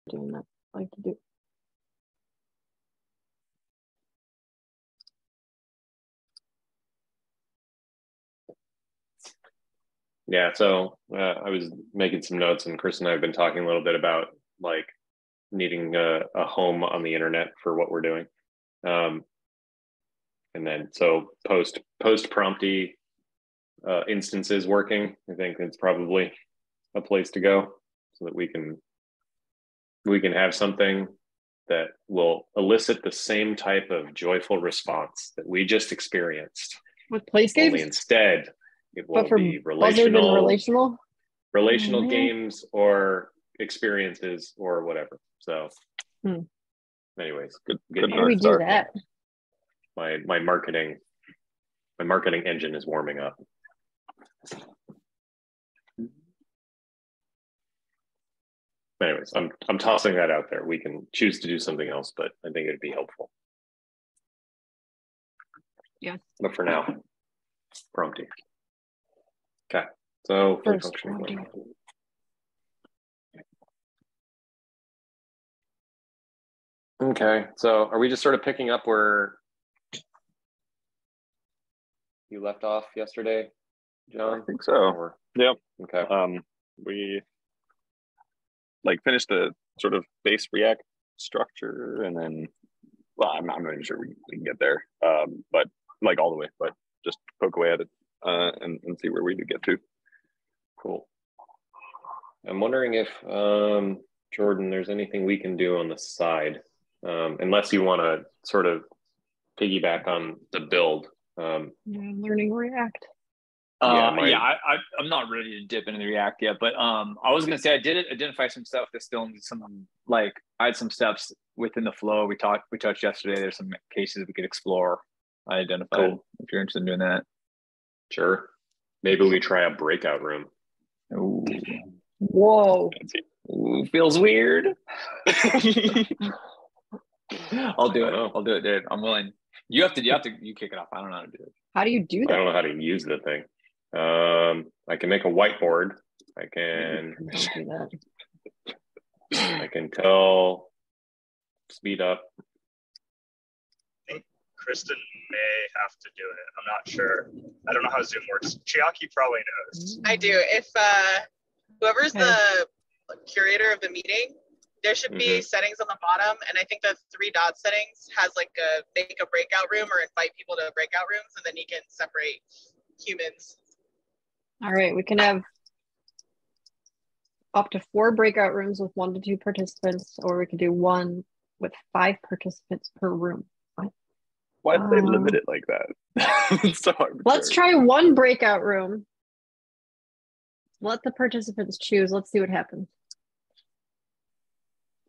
doing that. I like to do. Yeah, so I was making some notes, and Kristen and I have been talking a little bit about like needing a home on the internet for what we're doing. And then so post Prompty instances working, I think it's probably a place to go so that we can have something that will elicit the same type of joyful response that we just experienced. With place games? Only instead, it will be relational games or experiences or whatever. So anyways, good how do we do that? My marketing engine is warming up. Anyways, I'm tossing that out there. We can choose to do something else, but I think it'd be helpful. Yeah. But for now, Prompty. Okay. So first Prompty. Okay. So are we just sort of picking up where you left off yesterday, John? I think so. Yeah. Okay. We like finished the sort of base React structure, and then, well, I'm not even sure we can get there, but like all the way, but just poke away at it and see where we could get to. Cool. I'm wondering if, Jordan, there's anything we can do on the side, unless you want to sort of piggyback on the build. Yeah, I'm learning React. I'm not ready to dip into the React yet, but I was gonna say I did identify some stuff that still needs some, like I had some steps within the flow we touched yesterday. There's some cases we could explore. I identified. Cool. If you're interested in doing that. Sure. Maybe we try a breakout room. Ooh. Whoa. Ooh, feels weird. I'll do it. I'll do it, dude. I'm willing. You kick it off. I don't know how to do it. How do you do that? I don't know how to use the thing. I can make a whiteboard. I can tell speed up. I think Kristen may have to do it. I'm not sure. I don't know how Zoom works. Chiaki probably knows. I do. If whoever's the curator of the meeting, there should be settings on the bottom, and I think the 3 dot settings has like make a breakout room or invite people to breakout rooms, and then you can separate humans. All right, we can have up to 4 breakout rooms with 1 to 2 participants, or we could do 1 with 5 participants per room. Why did they limit it like that? It's so arbitrary. Let's try 1 breakout room. Let the participants choose. Let's see what happens.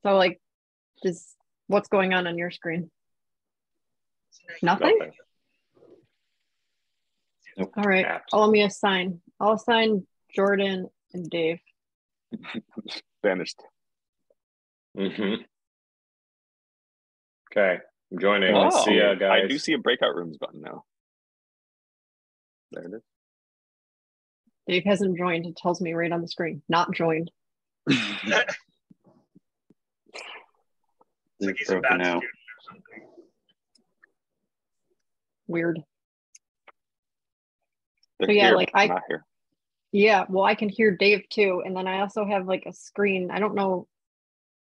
So, like, what's going on your screen? Nothing? Nope. All right. Let me assign. I'll assign Jordan and Dave. Vanished. Okay. I'm joining. Oh, See ya, guys. I do see a breakout rooms button now. There it is. Dave hasn't joined. It tells me right on the screen. Not joined. It's like he's a bad student or something. Weird. They're so yeah, here, like not here. Yeah, well, I can hear Dave too, and then I also have like a screen. I don't know.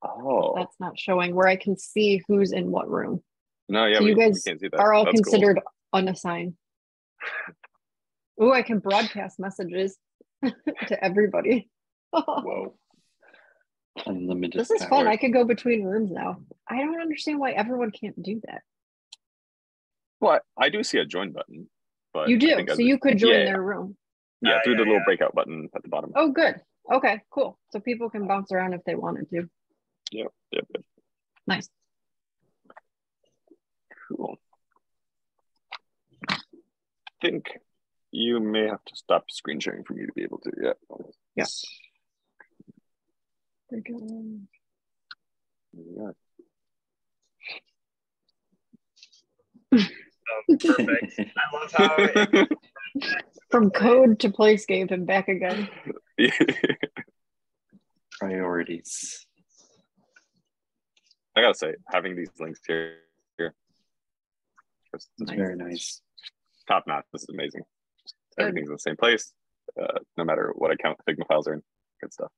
Oh, that's not showing where I can see who's in what room. No, yeah, so you guys can't see that. are all That's considered cool. unassigned. Oh, I can broadcast messages to everybody. Whoa. Unlimited This is power. fun. I could go between rooms now. I don't understand why everyone can't do that. Well, I do see a join button. But you do, so you could join their room. Yeah, through the little breakout button at the bottom. Oh, good. Okay, cool. So people can bounce around if they wanted to. Yep. Nice. Cool. I think you may have to stop screen sharing for me to be able to. Yeah. Yes. Yeah. Perfect. I love how from code to playscape and back again. Priorities. I gotta say, having these links here, It's very nice. top notch. This is amazing. Everything's in the same place, no matter what account the Figma files are in. Good stuff.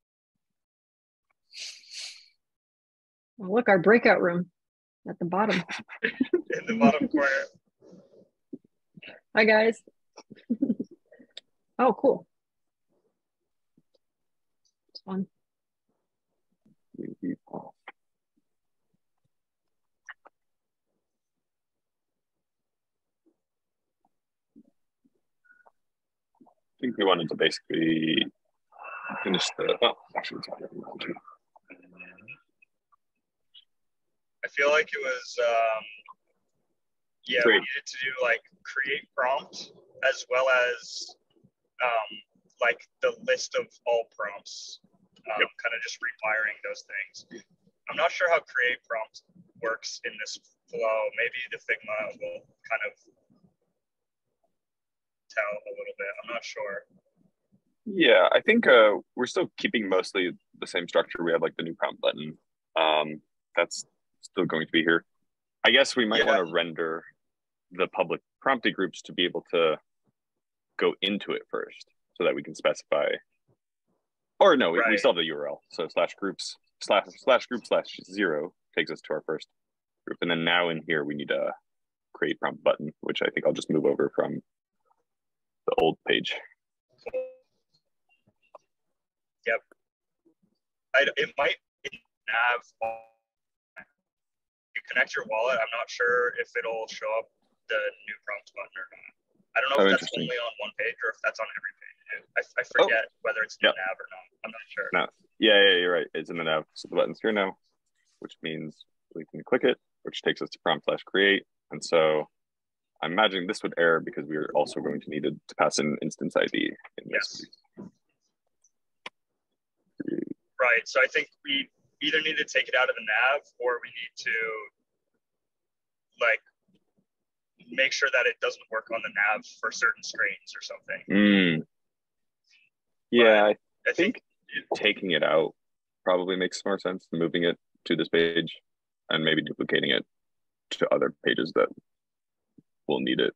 Oh, look, our breakout room at the bottom. In the bottom corner. Hi, guys. Oh, cool. It's fun. I think we wanted to basically finish the. Oh, actually, it's not. I feel like it was, yeah, Great. we needed to do like create prompt as well as like the list of all prompts, kind of just rewiring those things. I'm not sure how create prompt works in this flow. Maybe the Figma will kind of tell a little bit. I'm not sure. Yeah, I think we're still keeping mostly the same structure. We have like the new prompt button. That's still going to be here. I guess we might want to render the public Prompty groups to be able to go into it first so that we can specify. Or no, we still have the URL. So /groups /group/0 takes us to our first group. And then now in here, we need a create prompt button, which I think I'll just move over from the old page. Yep. It might nav. You connect your wallet. I'm not sure if it'll show up the new prompt button or not. I don't know if that's only on one page or if that's on every page. I forget whether it's in the nav or not. I'm not sure. No. Yeah, you're right. It's in the nav. So the button's here now, which means we can click it, which takes us to prompt/create. And so I'm imagining this would error because we are also going to need to pass in instance ID in this. Right. So I think we either need to take it out of the nav or we need to like make sure that it doesn't work on the nav for certain screens or something. Yeah, I think taking it out probably makes more sense than moving it to this page and maybe duplicating it to other pages that will need it.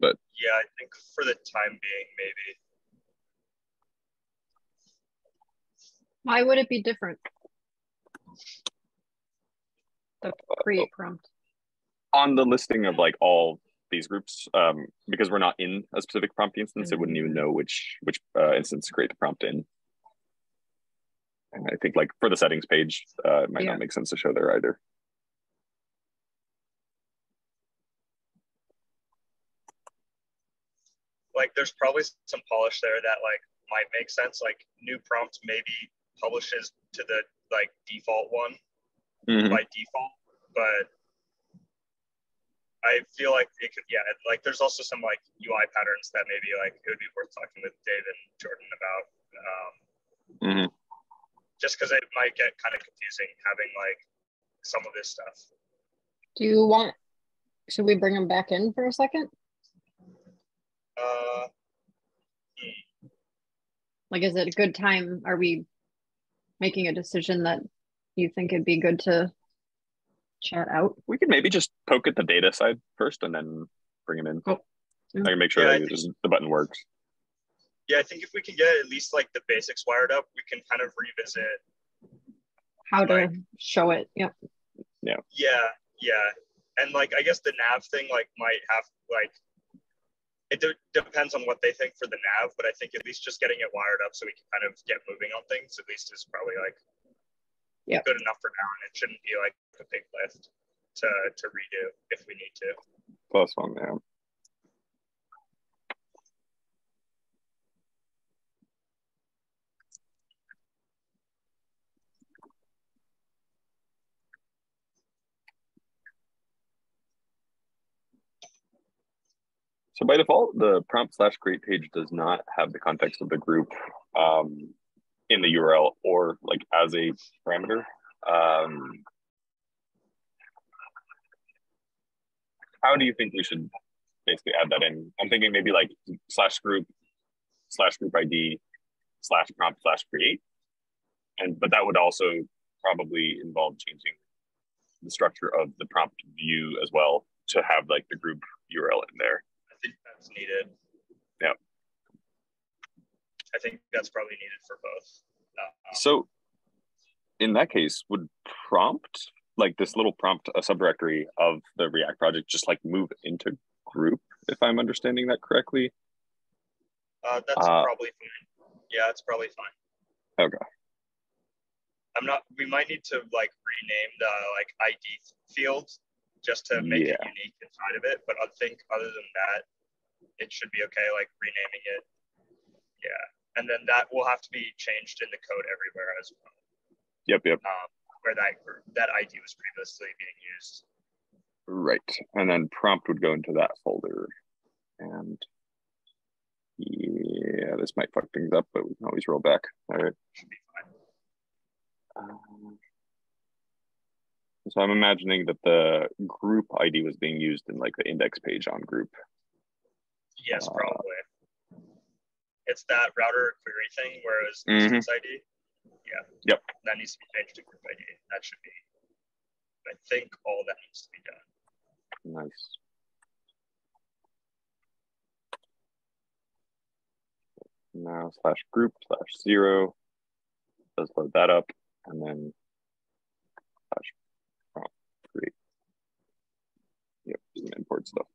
But yeah, I think for the time being, maybe. Why would it be different? The create prompt. On the listing of like all these groups, because we're not in a specific prompt instance, it wouldn't even know which instance to create the prompt in. And I think like for the settings page, it might not make sense to show there either. Like there's probably some polish there that like might make sense. Like new prompt maybe publishes to the like default one by default, but I feel like it could, like there's also some like UI patterns that maybe like it would be worth talking with Dave and Jordan about. Just because it might get kind of confusing having like some of this stuff. Do you want, should we bring them back in for a second? Like, is it a good time? Are we making a decision that you think it'd be good to chat out? We could maybe just poke at the data side first and then bring them in. I can make sure that the button works. Yeah, I think if we can get at least like the basics wired up, we can kind of revisit how to show it. Yeah. And like, I guess the nav thing like might have like, it depends on what they think for the nav, but I think at least just getting it wired up so we can kind of get moving on things at least is probably like good enough for now, and it shouldn't be like a big lift to redo if we need to. +1, yeah. So by default, the prompt/create page does not have the context of the group in the URL or like as a parameter. How do you think we should basically add that in? I'm thinking maybe like /group /group ID /prompt/create, but that would also probably involve changing the structure of the prompt view as well to have like the group URL in there. I think that's needed. Yeah. I think that's probably needed for both. So in that case, would prompt, like this little prompt, a subdirectory of the React project, just like move into group, if I'm understanding that correctly? That's probably fine. Yeah, it's probably fine. Okay. We might need to like rename the like ID field just to make it unique inside of it. But I think other than that, it should be okay, like renaming it. Yeah. And then that will have to be changed in the code everywhere as well. Yep. Where that ID was previously being used. Right. And then prompt would go into that folder. And yeah, this might fuck things up, but we can always roll back. All right. Should be fine. So I'm imagining that the group ID was being used in like the index page on group. Yes, probably. It's that router query thing where it was instance ID. Yeah. Yep. That needs to be changed to group ID. That should be, I think, all that needs to be done. Nice. Now /group/0. Let's load that up and then /prompt create. Yep, some import stuff.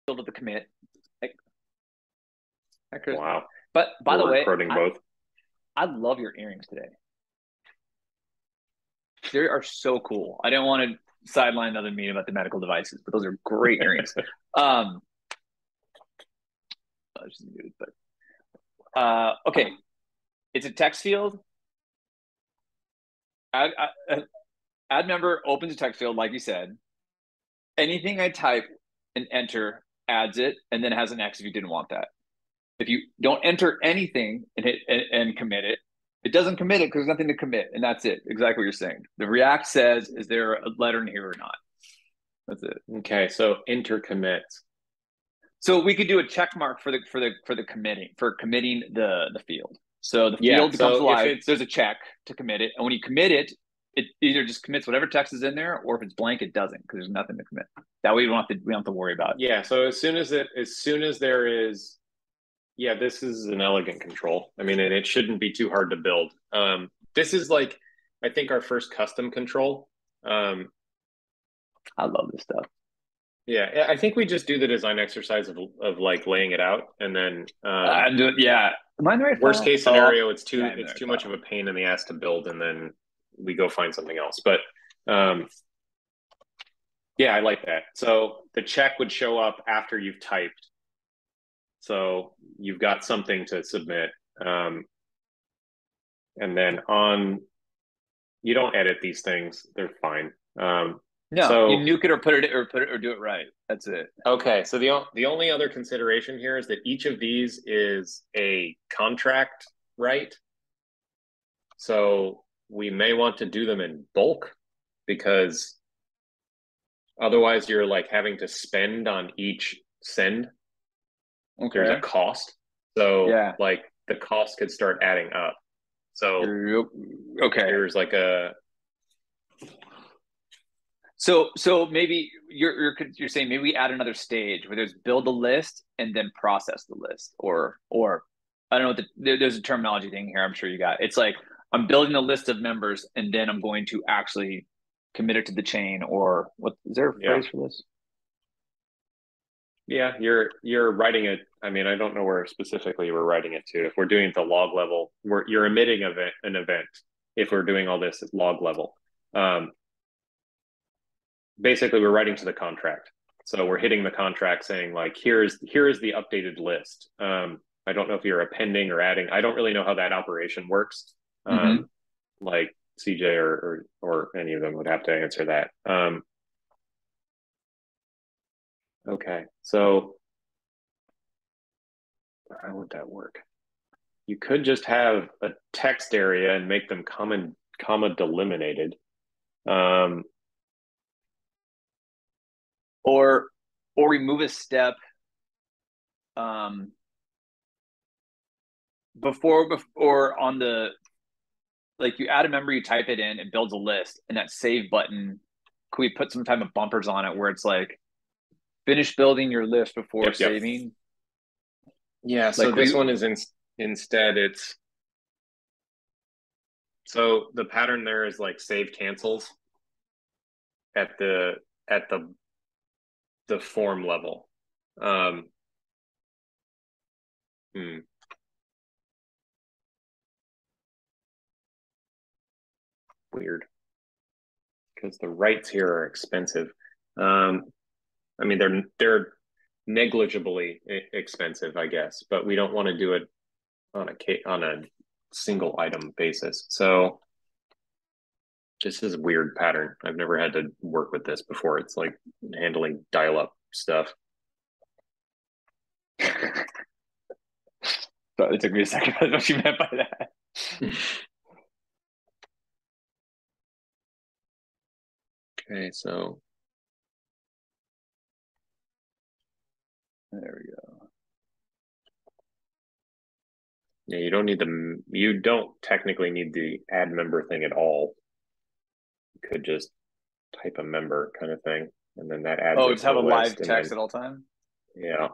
Build up the commit. Wow. But by the way, both. I love your earrings today. They are so cool. I didn't want to sideline another meeting about the medical devices, but those are great earrings. Okay. It's a text field. Add member opens a text field, like you said. Anything I type and enter adds it, and then has an X if you didn't want that. If you don't enter anything and hit and commit it, it doesn't commit it because there's nothing to commit, and that's it. Exactly what you're saying. The React says, is there a letter in here or not? That's it. Okay, so enter commits. So we could do a check mark for committing the field. So the field becomes alive. There's a check to commit it, and when you commit it, it either just commits whatever text is in there, or if it's blank, it doesn't because there's nothing to commit. That way we don't have to worry about it. Yeah. So as soon as there is, yeah, this is an elegant control. I mean, and it shouldn't be too hard to build. This is like, I think, our first custom control. I love this stuff. Yeah, I think we just do the design exercise of like laying it out, and then yeah. Am I in the right worst case scenario, it's too right much of a pain in the ass to build, and then we go find something else. But yeah, I like that. So the check would show up after you've typed. So you've got something to submit, and then you don't edit these things; they're fine. No, so, you nuke it or put it or do it right. That's it. Okay, so the only other consideration here is that each of these is a contract, right? So we may want to do them in bulk because otherwise you're like having to spend on each send. Okay. There's a cost. So yeah, like the cost could start adding up. So okay, there's like a. So maybe you're saying maybe we add another stage where there's build a list and then process the list, or I don't know what there's a terminology thing here. I'm sure you got. It's like I'm building a list of members and then I'm going to actually commit it to the chain, or what is there a phrase for this? Yeah, you're writing it. I mean, I don't know where specifically we're writing it to. If we're doing it at the log level, you're emitting an event. If we're doing all this at log level. Basically, we're writing to the contract. So we're hitting the contract saying like, here is the updated list. I don't know if you're appending or adding. I don't really know how that operation works. Like CJ or any of them would have to answer that. Okay, so how would that work? You could just have a text area and make them comma delimited. Or remove a step before on the, like, you add a member, you type it in, it builds a list, and that save button, could we put some type of bumpers on it where it's like, finish building your list before saving? Yeah, so like this one is instead it's, so the pattern there is like save cancels at the form level. Weird, because the writes here are expensive. I mean, they're negligibly expensive, I guess, but we don't want to do it on a single item basis. So this is a weird pattern. I've never had to work with this before. It's like handling dial-up stuff. So it took me a second. That's what you meant by that. Okay, so there we go. Yeah, you don't technically need the add member thing at all. You could just type a member kind of thing, and then that adds. Oh, just have a live text at all time. Yeah.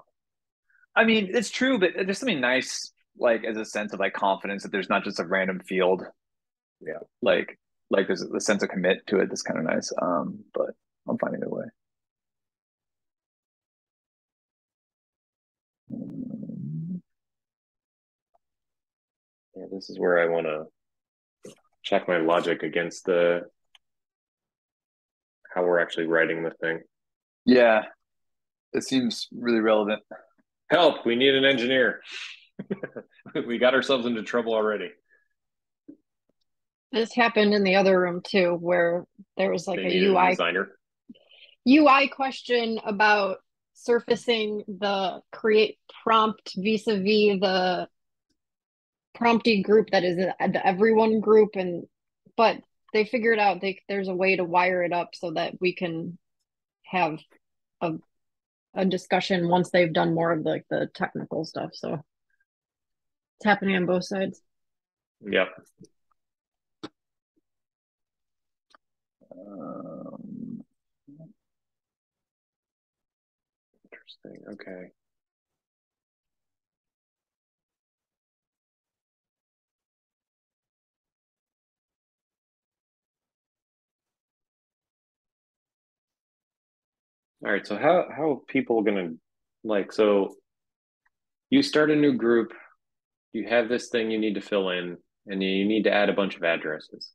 I mean, it's true, but there's something nice, like, as a sense of like confidence that there's not just a random field. Yeah. Like there's a sense of commit to it that's kind of nice. But I'm fine either way. Yeah, this is where I want to check my logic against how we're actually writing the thing. Yeah, it seems really relevant. Help, we need an engineer. We got ourselves into trouble already. This happened in the other room too, where there was like a UI question about surfacing the create prompt vis-a-vis the Prompty group that is the everyone group, but they figured out there's a way to wire it up so that we can have a discussion once they've done more of the technical stuff. So it's happening on both sides. Yep. Interesting. Okay. All right, so how are people gonna, like, so you start a new group, you have this thing you need to fill in, and you need to add a bunch of addresses.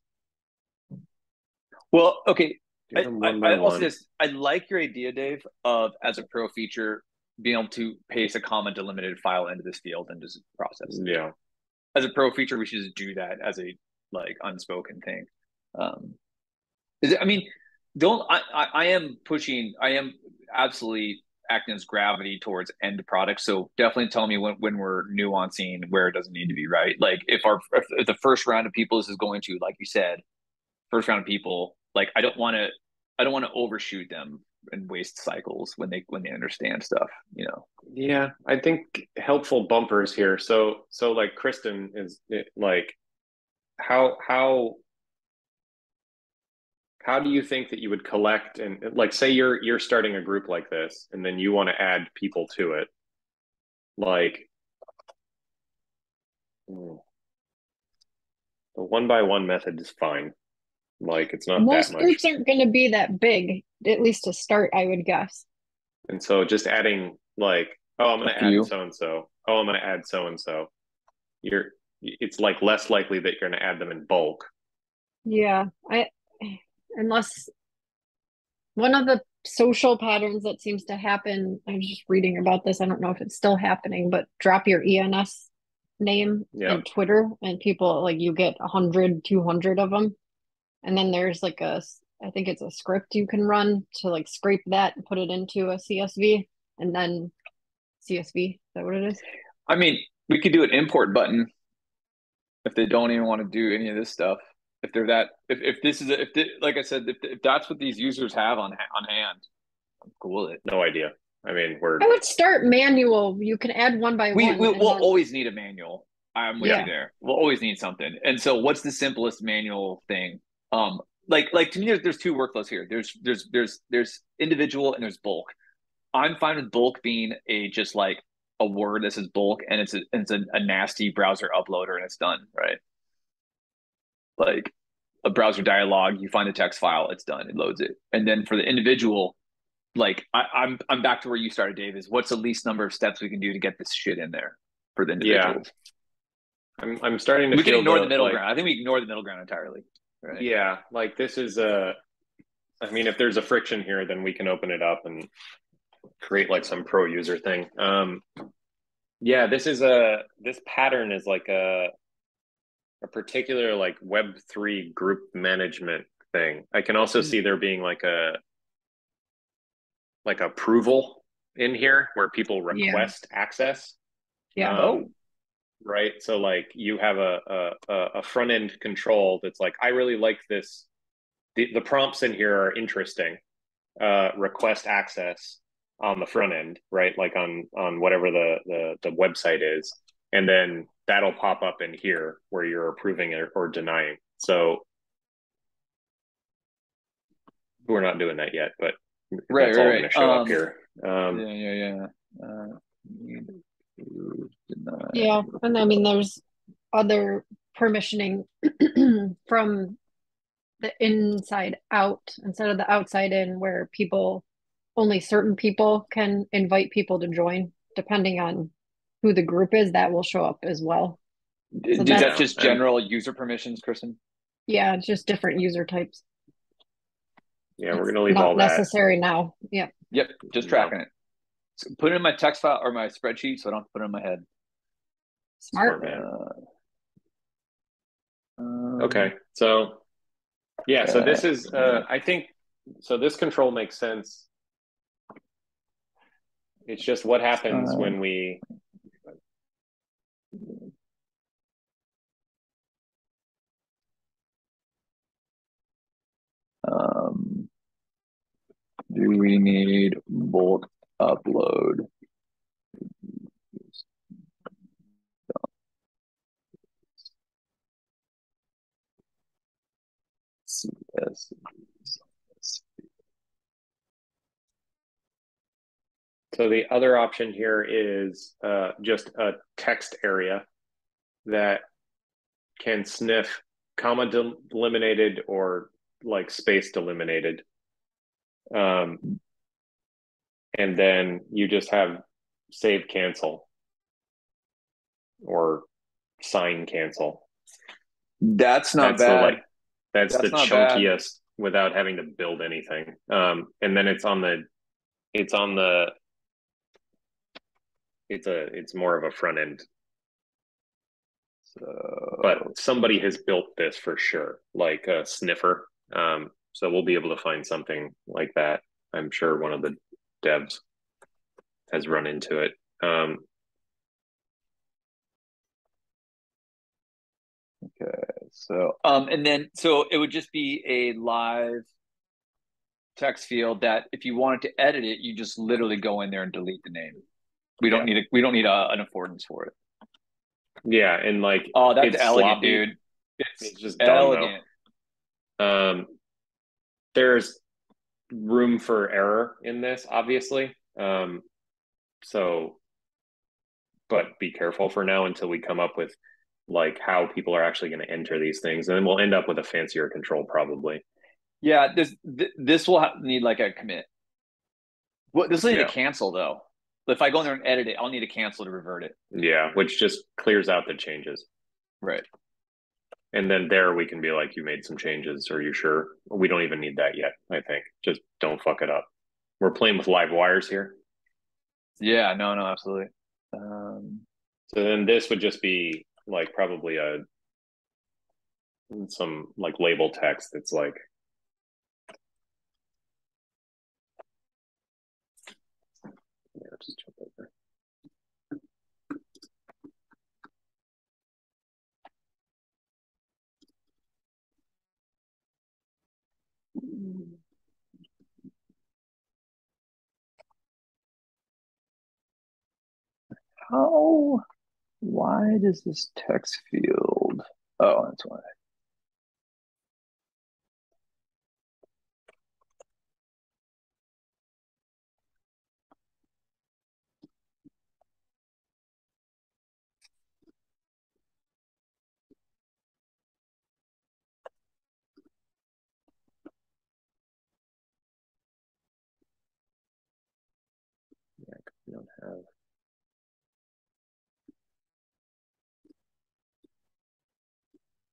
Well, okay. Also this, I like your idea, Dave, of as a pro feature being able to paste a comma delimited file into this field and just process it. Yeah. As a pro feature, we should just do that as a like unspoken thing. I am absolutely acting as gravity towards end product. So definitely tell me when we're nuancing where it doesn't need to be, right? Like if the first round of people, this is going to, like you said, first round of people, like I don't want to overshoot them and waste cycles when they understand stuff, you know? Yeah, I think helpful bumpers here. So like Kristen is like, how do you think that you would collect, and like say you're starting a group like this and then you want to add people to it, like the 1-by-1 method is fine. Like it's not most that much. groups aren't going to be that big, at least to start, I would guess. And so just adding like, oh, I'm going to add so and so. Oh, I'm going to add so and so. It's like less likely that you're going to add them in bulk. Yeah, unless one of the social patterns that seems to happen, I'm just reading about this, I don't know if it's still happening, but drop your ENS name in Twitter and people, like, you get 100, 200 of them. And then there's like I think it's a script you can run to like scrape that and put it into a CSV, and then CSV, is that what it is? I mean, we could do an import button if they don't even want to do any of this stuff. If they're that, like I said, if that's what these users have on hand, I'm cool with it. No idea. I mean, I would start manual. You can add 1-by-1. We'll always need a manual. I'm with you there. We'll always need something. And so what's the simplest manual thing? Like to me, there's two workflows here. There's individual and there's bulk. I'm fine with bulk being just like a word that says bulk and it's a nasty browser uploader and it's done, right? Like a browser dialog, you find the text file, it's done, it loads it. And then for the individual, like I'm back to where you started, Dave, is what's the least number of steps we can do to get this shit in there for the individuals? Yeah. I'm starting to we can ignore the middle ground. I think we ignore the middle ground entirely. Right? Yeah, like this is I mean, if there's a friction here, then we can open it up and create like some pro user thing. Yeah, this pattern is like a particular like Web3 group management thing. I can also see there being like approval in here where people request access. Yeah. Right. So like you have a front end control that's like, I really like this. The prompts in here are interesting. Request access on the front end, right? Like on whatever the website is. And then that'll pop up in here where you're approving it or denying. So we're not doing that yet, but that's all going to show up here. Yeah, and I mean, there's other permissioning from the inside out instead of the outside in, where only certain people can invite people to join, depending on who the group is. That will show up as well. So that's just general user permissions, Kristen? Yeah, it's just different user types. Yeah, we're going to leave all that. Not necessary now. Yeah. Yep, just tracking it. So put it in my text file or my spreadsheet so I don't have to put it in my head. Smart. Man. Okay, so yeah, so this is, I think, so this control makes sense. It's just what happens when we... Do we need bulk upload? CS. So the other option here is just a text area that can sniff comma delimited or like space delimited. And then you just have save cancel or sign cancel. That's not bad. That's the chunkiest without having to build anything. And then it's more of a front end. But somebody has built this for sure, like a sniffer. So we'll be able to find something like that. I'm sure one of the devs has run into it. Okay, so and then so it would just be a live text field that if you wanted to edit it, you just literally go in there and delete the name. We don't need an affordance for it. Yeah, and like that's elegant, sloppy. Dude. It's just elegant. There's room for error in this, obviously. So, but be careful for now until we come up with like how people are actually going to enter these things, and then we'll end up with a fancier control probably. Yeah, this will need like a commit. Well, this will need a cancel though. If I go in there and edit it, I'll need a cancel to revert it. Yeah, which just clears out the changes. Right. And then there we can be like, you made some changes. Are you sure? We don't even need that yet, I think. Just don't fuck it up. We're playing with live wires here. Yeah, no, absolutely. So then this would just be like probably some like label text that's like, just jump over. How Why does this text field? Oh, that's why. Yeah, we don't have.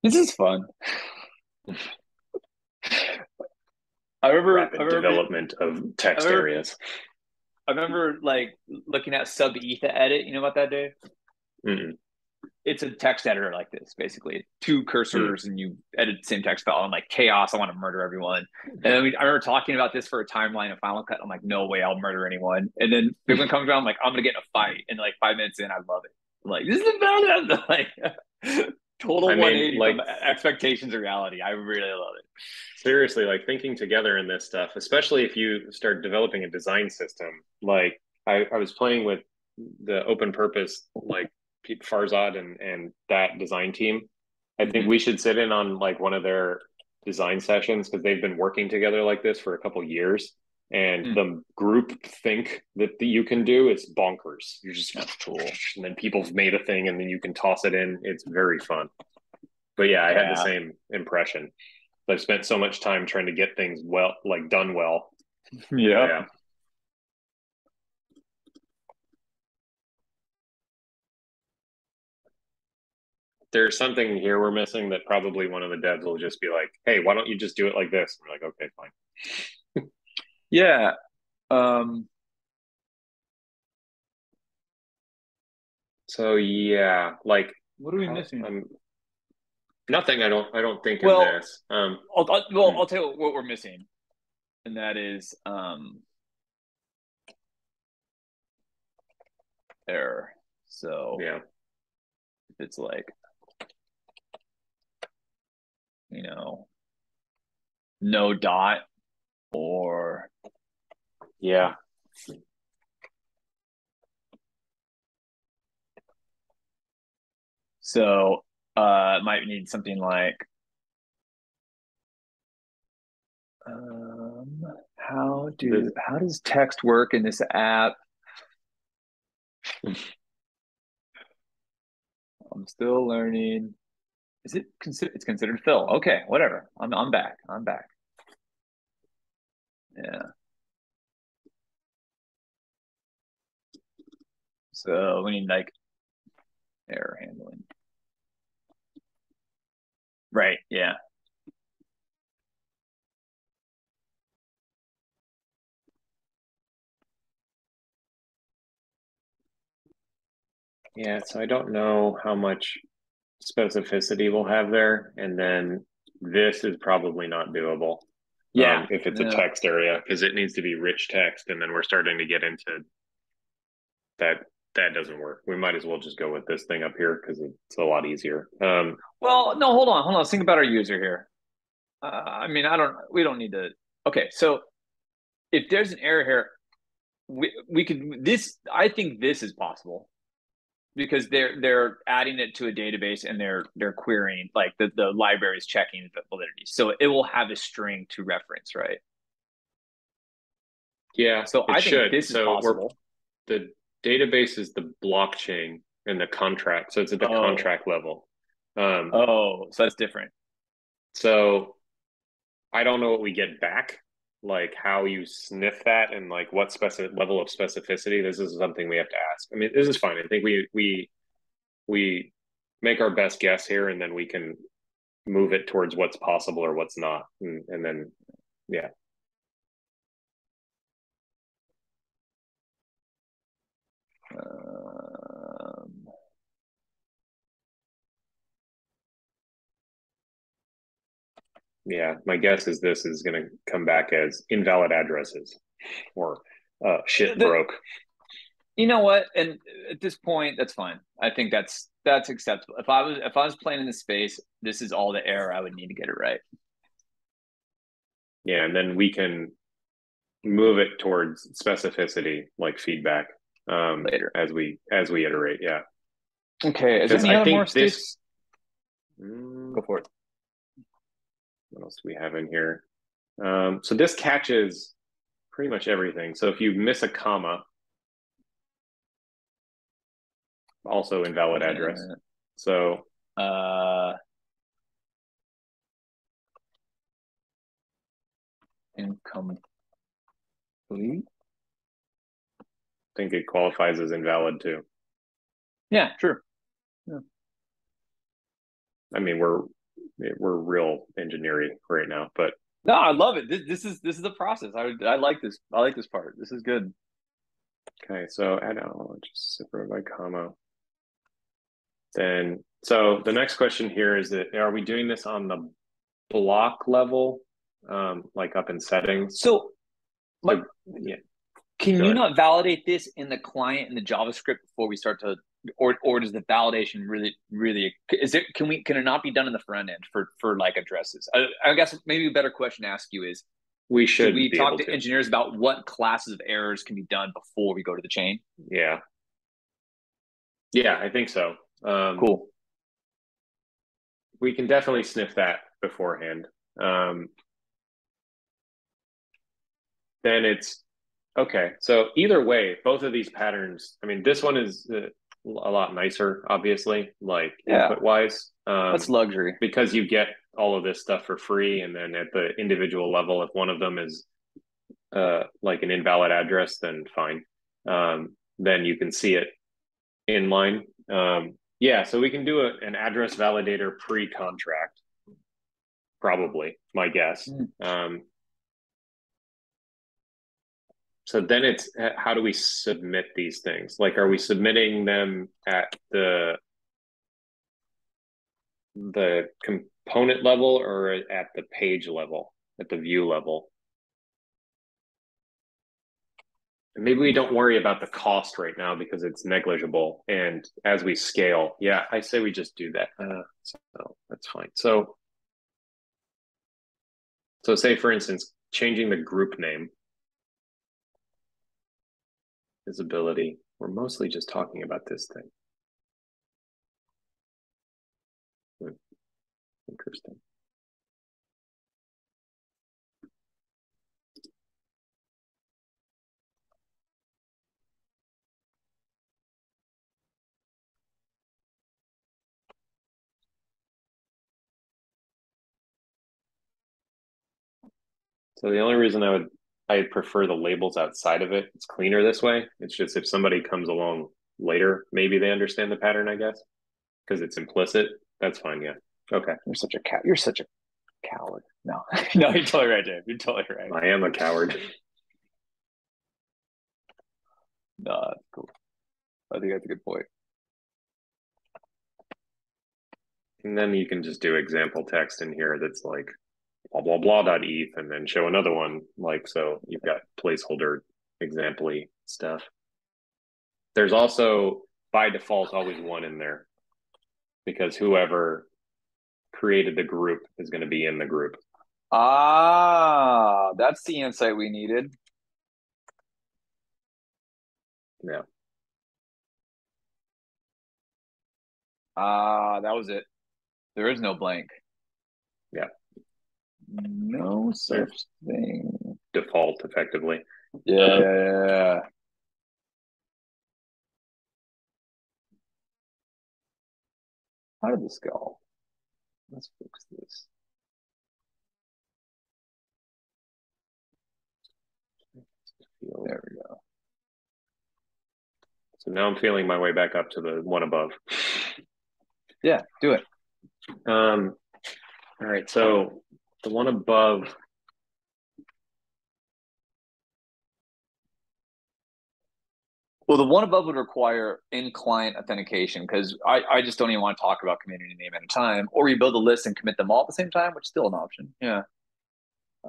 This is fun. I remember development of text areas. I remember like looking at sub etha edit. You know about that, Dave? Mm-mm. It's a text editor like this, basically. Two cursors and you edit the same text file. I'm like, chaos, I want to murder everyone. And then I remember talking about this for a timeline of Final Cut. I'm like, no way, I'll murder anyone. And then Figma comes around, I'm like, I'm going to get in a fight. And like 5 minutes in, I love it. I'm like, this is the best. Like, total 180 like, from expectations to reality. I really love it. Seriously, like thinking together in this stuff, especially if you start developing a design system. Like I was playing with the open purpose, like Pete Farzad and that design team. I think we should sit in on like one of their design sessions because they've been working together like this for a couple years. And the group think that you can do is bonkers. You're just cool. And then people've made a thing and then you can toss it in. It's very fun. But yeah, I had the same impression. I've spent so much time trying to get things well, like done well. Yeah. There's something here we're missing that probably one of the devs will just be like, hey, why don't you just do it like this? And we're like, okay, fine. Yeah. So yeah, like what are we missing? Nothing. I don't think in this. I'll tell you what we're missing, and that is error. So yeah, if it's like, you know, no dot or yeah. So might need something like how does text work in this app? I'm still learning. Is it it's considered fill? Okay, whatever. I'm back. Yeah. So we need like error handling. Right, yeah. Yeah, so I don't know how much specificity we'll have there. And then this is probably not doable. Yeah. If it's a text area, because it needs to be rich text. And then we're starting to get into that doesn't work. We might as well just go with this thing up here because it's a lot easier. Well, no, hold on. Let's think about our user here. I mean, we don't need to. Okay, so if there's an error here, we could I think this is possible because they're adding it to a database and they're querying, like the library is checking the validity, so it will have a string to reference, right? Yeah, so I think this is possible. The database is the blockchain and the contract, so it's at the contract level. So that's different. So I don't know what we get back, like how you sniff that and like what level of specificity. This is something we have to ask. I mean, this is fine. I think we make our best guess here, and then we can move it towards what's possible or what's not, and then yeah. Yeah, my guess is this is going to come back as invalid addresses or shit broke. You know what? And at this point, that's fine. I think that's acceptable. If I was playing in this space, this is all the error I would need to get it right. Yeah, and then we can move it towards specificity, like feedback, later as we iterate. Yeah. Okay, is there any other more steps? Go for it. What else do we have in here? So this catches pretty much everything. So if you miss a comma, also invalid address. So incomplete. I think it qualifies as invalid too. Yeah, true. Yeah. I mean, we're real engineering right now, but no, I love it. This is the process. I like this. I like this part. This is good. Okay, so add just separate by comma. Then, so the next question here is that are we doing this on the block level, like up in settings? So, yeah. Can you not validate this in the client in the JavaScript before we start to, or does the validation really is it? Can it not be done in the front end for like addresses? I guess maybe a better question to ask you is, should we talk to engineers about what classes of errors can be done before we go to the chain? Yeah, I think so. Cool. We can definitely sniff that beforehand. Then it's okay. So either way, both of these patterns. I mean, this one is a lot nicer, obviously, like input wise. That's luxury because you get all of this stuff for free, and then at the individual level, if one of them is like an invalid address, then fine. Then you can see it in line. Yeah, so we can do an address validator pre-contract, probably, my guess. So then it's how do we submit these things? Like, are we submitting them at the component level or at the page level, at the view level? And maybe we don't worry about the cost right now because it's negligible. And as we scale, yeah, I say we just do that. So that's fine. So say, for instance, changing the group name. Visibility. We're mostly just talking about this thing. Interesting. So the only reason I prefer the labels outside of it, it's cleaner this way. It's just if somebody comes along later, maybe they understand the pattern, I guess, because it's implicit. That's fine. Yeah. Okay. You're such a coward. No, no, you're totally right, Dave. You're totally right. I am a coward. No, that's cool. I think that's a good point. And then you can just do example text in here that's like blah, blah, blah.eth and then show another one. Like, so you've got placeholder example-y stuff. There's also, by default, always one in there because whoever created the group is going to be in the group. Ah, that's the insight we needed. Yeah. That was it. There is no blank. Yeah. No such thing. Default, effectively. Yeah. How did this go? Let's fix this. There we go. So now I'm feeling my way back up to the one above. Yeah, do it. All right, so the one above. Well, the one above would require in-client authentication because I just don't even want to talk about community name at a time. Or you build a list and commit them all at the same time, which is still an option. Yeah.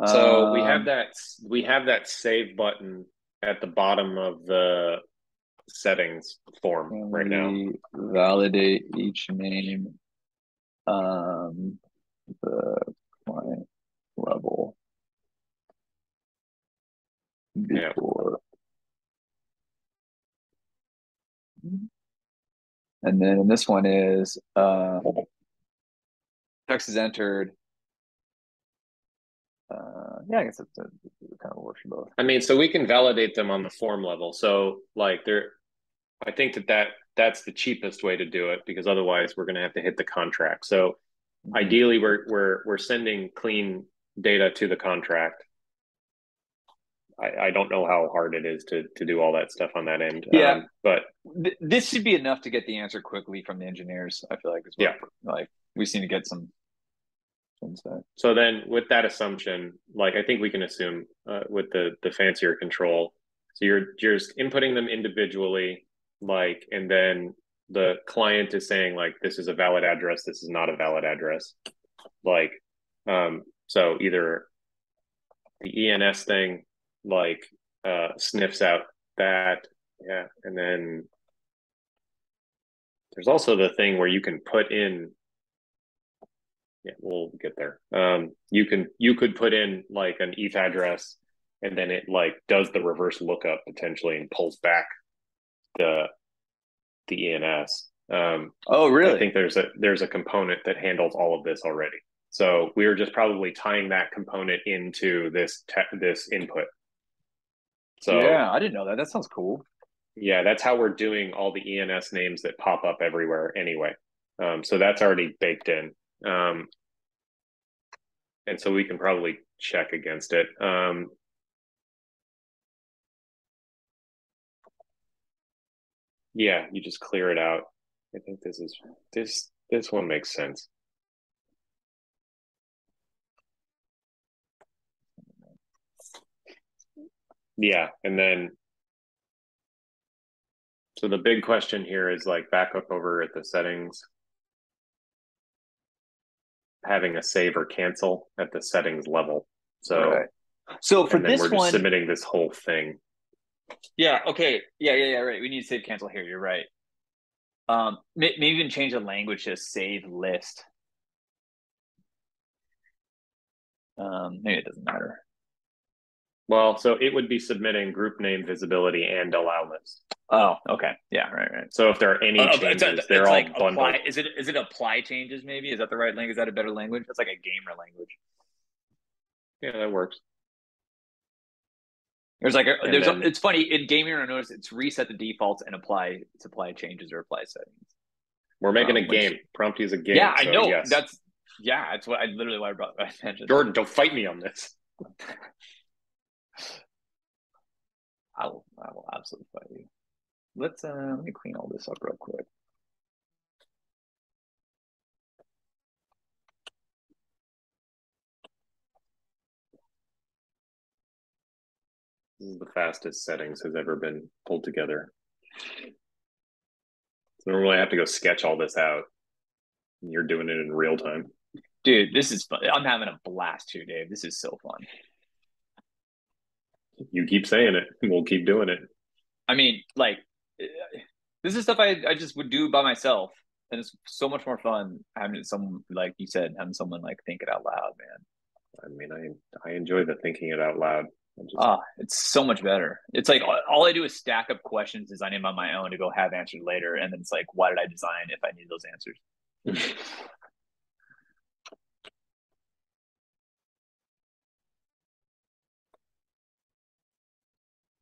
So we have that save button at the bottom of the settings form right now. Validate each name the client level before. And then this one is text is entered. Yeah, I guess it kind of works for both. I mean, so we can validate them on the form level. So like I think that's the cheapest way to do it, because otherwise we're going to have to hit the contract. So ideally we're sending clean data to the contract. I don't know how hard it is to do all that stuff on that end. Yeah, but this should be enough to get the answer quickly from the engineers. I feel like as well. Yeah, like we seem to get some. So then, with that assumption, like I think we can assume with the fancier control, so you're just inputting them individually, like, and then the client is saying like this is a valid address, this is not a valid address, like, so either the ENS thing like sniffs out that, yeah, and then there's also the thing where you can put in. Yeah, we'll get there. You could put in like an ETH address, and then it like does the reverse lookup potentially and pulls back the ENS. Oh, really? I think there's a component that handles all of this already. So we were just probably tying that component into this input. So yeah, I didn't know that. That sounds cool. Yeah, that's how we're doing all the ENS names that pop up everywhere anyway. So that's already baked in. And so we can probably check against it. Yeah, you just clear it out. I think this one makes sense. Yeah, and then so the big question here is like back up over at the settings, having a save or cancel at the settings level. So, right. So for this we're just submitting this whole thing. Yeah. Okay. Yeah. Right. We need to save cancel here. You're right. Maybe even change the language to save list. Maybe it doesn't matter. Well, so it would be submitting group name, visibility, and allow list. Oh, okay. Yeah, right. So if there are any changes, they're all like bundled. Apply, is it apply changes maybe? Is that the right language? Is that a better language? That's like a gamer language. Yeah, that works. There's like it's funny in gaming. I noticed it's reset the defaults and apply changes or apply settings. We're making a game. Prompty is a game. Yeah, I know. Yes. That's what I literally why I brought my attention. Jordan, don't fight me on this. I will absolutely fight you. Let me clean all this up real quick. This is the fastest settings has ever been pulled together. So normally I have to go sketch all this out. You're doing it in real time. Dude, this is fun. I'm having a blast here, Dave. This is so fun. You keep saying it. We'll keep doing it. I mean, like, this is stuff I just would do by myself. And it's so much more fun having someone, like you said, having someone like think it out loud, man. I mean, I enjoy the thinking it out loud. It's so much better. It's like all I do is stack up questions designing on my own to go have answered later. And then it's like, why did I design if I need those answers?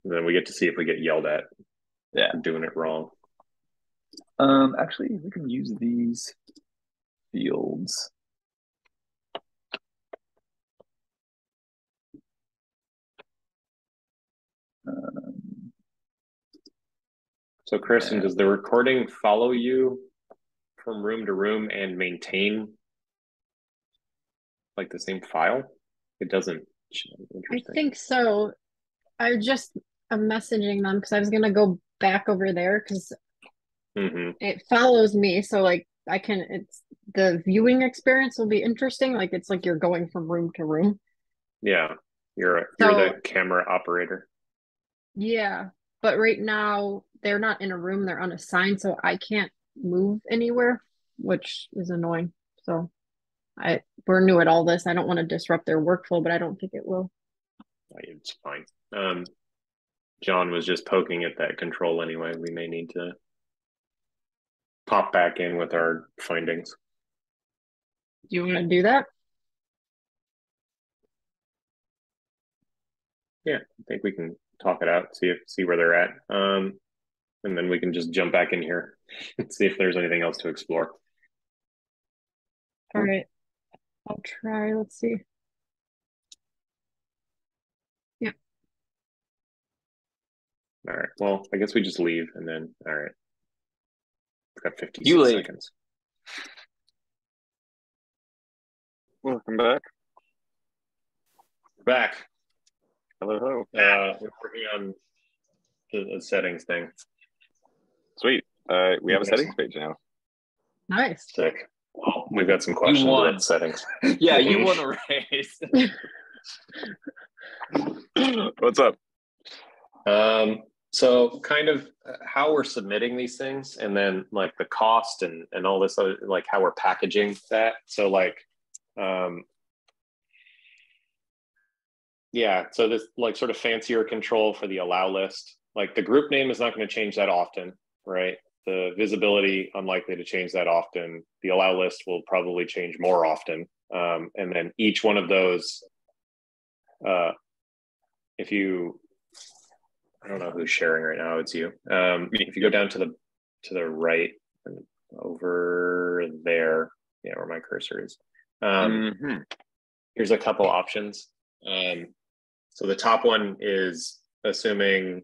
And then we get to see if we get yelled at. Yeah. For doing it wrong. Actually, we can use these fields. So, Kristen, does the recording follow you from room to room and maintain like the same file? It doesn't. I think so. I'm messaging them because I was gonna go back over there because it follows me. So like it's the viewing experience will be interesting. Like it's like you're going from room to room. Yeah, you're the camera operator. Yeah, but right now they're not in a room; they're unassigned, so I can't move anywhere, which is annoying. So we're new at all this. I don't want to disrupt their workflow, but I don't think it will. It's fine. John was just poking at that control anyway. We may need to pop back in with our findings. Do you want to do that? Yeah, I think we can talk it out, see where they're at. And then we can just jump back in here and see if there's anything else to explore. All right. I'll try. Let's see. Yeah. All right. Well, I guess we just leave and then, all right. We've got 56 You leave. seconds. Welcome back. We're back. Hello, hello. We're working on the settings thing. Sweet. We have a settings page now. Nice. Sick. Well, we've got some questions about settings. Yeah, you won the race. What's up? So kind of how we're submitting these things, and then like the cost and all this other, like how we're packaging that. So like, yeah, so this like sort of fancier control for the allow list. Like the group name is not going to change that often, right? The visibility, unlikely to change that often. The allow list will probably change more often. And then each one of those, if you, I don't know who's sharing right now, it's you. If you go down to the right and over there, yeah, where my cursor is, here's a couple options. So the top one is assuming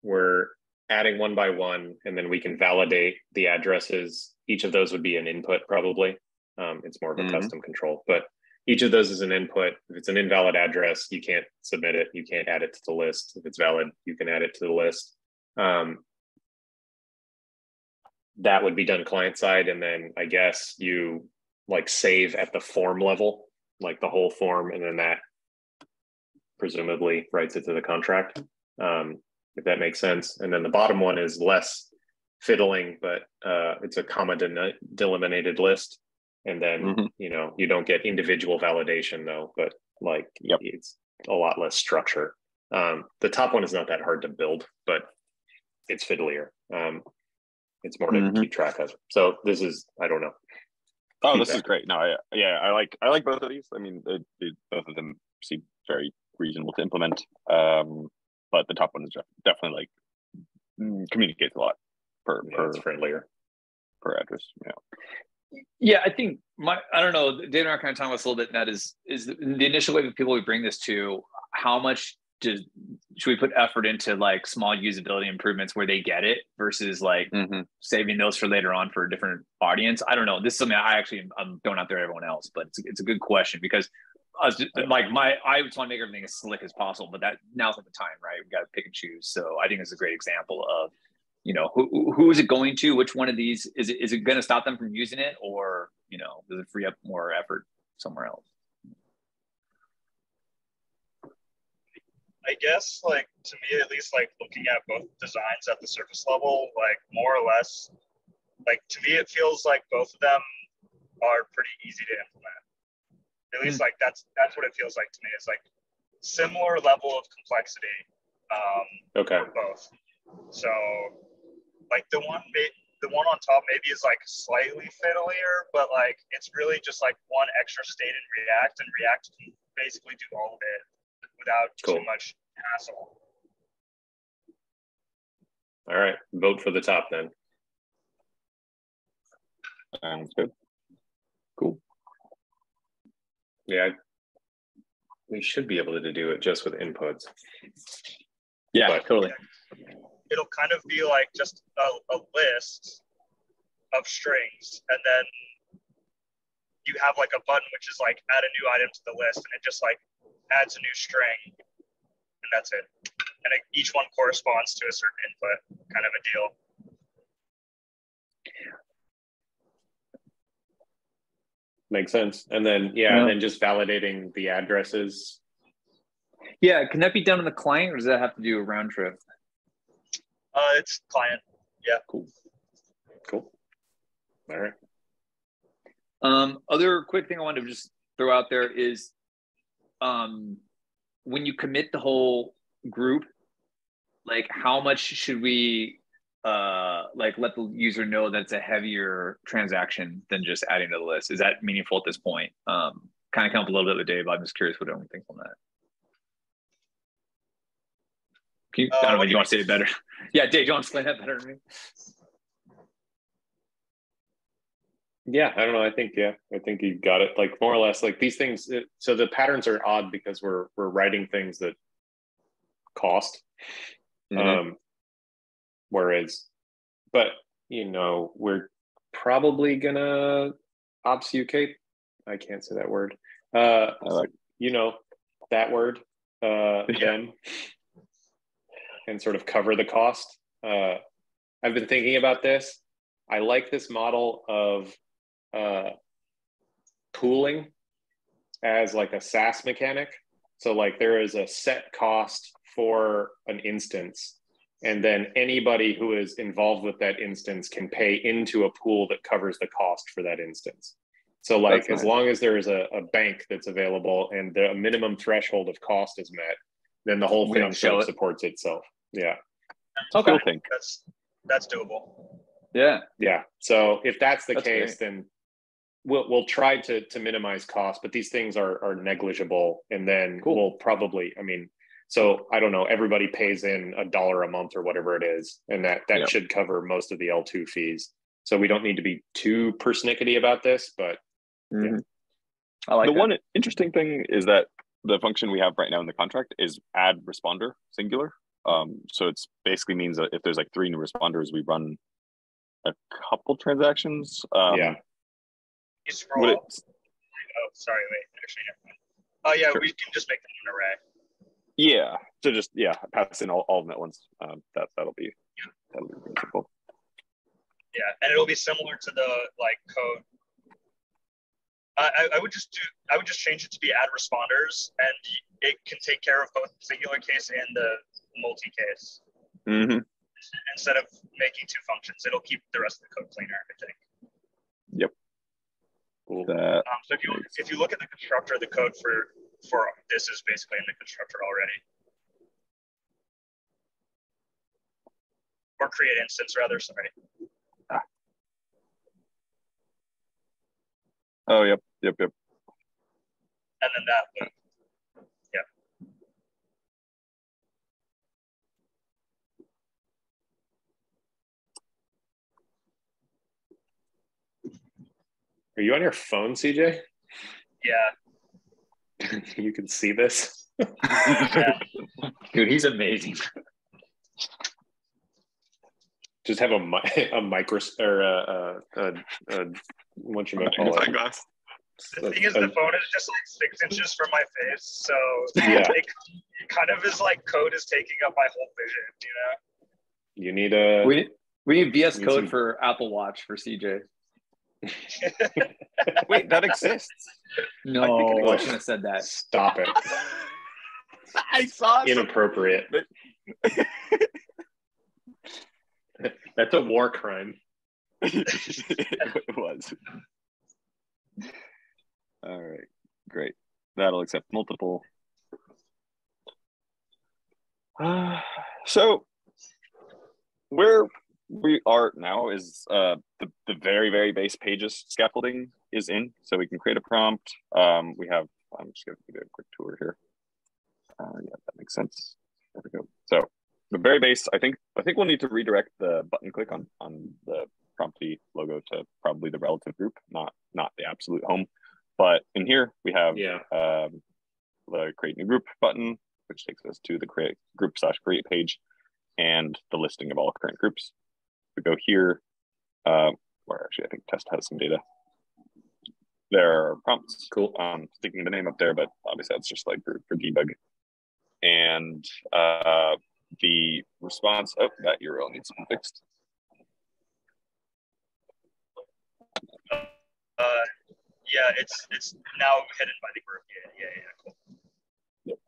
we're adding one by one, and then we can validate the addresses. Each of those would be an input probably. It's more of a custom control, but each of those is an input. If it's an invalid address, you can't submit it. You can't add it to the list. If it's valid, you can add it to the list. That would be done client side. And then I guess you like save at the form level, like the whole form, and then that presumably writes it to the contract. If that makes sense. And then the bottom one is less fiddling, but it's a comma delimited list. And then, you know, you don't get individual validation though, but like it's a lot less structure. The top one is not that hard to build, but it's fiddlier. It's more to keep track of. So this is, I don't know. Oh, this is great. No, I like both of these. I mean, both of them seem very reasonable to implement. But the top one is definitely like communicates a lot per it's friendlier per address. Yeah, I think I don't know. Dave and I are kind of talking about this a little bit. And that is the initial wave of people we bring this to. How much should we put effort into like small usability improvements where they get it versus like saving those for later on for a different audience? I don't know. This is something I actually I'm throwing out there to everyone else, but it's a good question because I just I just want to make everything as slick as possible, but that now's not the time, right? We got to pick and choose. So I think it's a great example of, you know, who is it going to? Which one of these is it going to stop them from using it, or you know, does it free up more effort somewhere else? I guess, like to me at least, like looking at both designs at the surface level, like more or less, like to me it feels like both of them are pretty easy to implement. At least like that's what it feels like to me. It's like similar level of complexity for both. So like the one on top maybe is like slightly fiddlier, but like it's really just like one extra state in React, and React can basically do all of it without too much hassle. All right, vote for the top then. Sounds good. Cool. Yeah, we should be able to do it just with inputs. Yeah, totally. It'll kind of be like just a list of strings, and then you have like a button which is like add a new item to the list, and it just like adds a new string, and that's it. And each one corresponds to a certain input, kind of a deal. Makes sense. And then, and then just validating the addresses. Yeah, can that be done on the client, or does that have to do a round trip? It's client. Yeah. Cool. All right. Other quick thing I wanted to just throw out there is, when you commit the whole group, like how much should we like let the user know that it's a heavier transaction than just adding to the list? Is that meaningful at this point? Kind of come up a little bit with Dave. I'm just curious what everyone thinks on that. Can you, I don't know if you want to say it better. Yeah, Dave, do you want to explain that better to me? Yeah, I don't know. I think you got it. Like more or less, like these things. So the patterns are odd because we're writing things that cost. Whereas, but we're probably gonna obfuscate. I can't say that word. That word. Then, and sort of cover the cost. I've been thinking about this. I like this model of pooling as like a SaaS mechanic. So like there is a set cost for an instance, and then anybody who is involved with that instance can pay into a pool that covers the cost for that instance. So like as long as there is a bank that's available and the minimum threshold of cost is met, then the whole thing supports itself. Yeah. Okay. That's doable. Yeah. So if that's the case, then we'll try to minimize cost, but these things are negligible. And then we'll probably, so I don't know, everybody pays in $1 a month or whatever it is. And that should cover most of the L2 fees. So we don't need to be too persnickety about this, but I like one interesting thing is that the function we have right now in the contract is add responder singular. So it's basically means that if there's like 3 new responders, we run a couple transactions. You scroll up. Oh, sorry, wait. Actually, never mind. We can just make them an array. Yeah. So just pass in all of them at once. That'll be really simple. Yeah, and it'll be similar to the code. I would just change it to be add responders, and it can take care of both the singular case and the multi case. Instead of making 2 functions, it'll keep the rest of the code cleaner, I think. Yep. Cool. So if you look at the constructor, the code for this is basically in the constructor already. Or create instance rather, sorry. Oh, yep. And then that loop. Yep. Are you on your phone, CJ? Yeah. You can see this? Dude, he's amazing. Just have a micro or what you might call it. The thing is, the phone is just 6 inches from my face, so it kind of is like code is taking up my whole vision. You need a. We need VS Code for Apple Watch for CJ. Wait, that exists? No, I shouldn't have said that. Stop it. I saw it. Inappropriate. That's a war crime. It was. All right, great. That'll accept multiple. So where we are now is the very, very base pages scaffolding is in, so we can create a prompt. We have, I'm just going to give you a quick tour here. That makes sense. There we go. So the very base, I think we'll need to redirect the button click on the Prompty logo to probably the relative group, not the absolute home. But in here we have the create new group button, which takes us to the create group /create page and the listing of all current groups. We go here, where actually I think test has some data. There are prompts. Cool. Sticking the name up there, but obviously that's just like for debug. And the response, that URL needs to be fixed. It's now hidden by the group. Yeah, cool. Yep.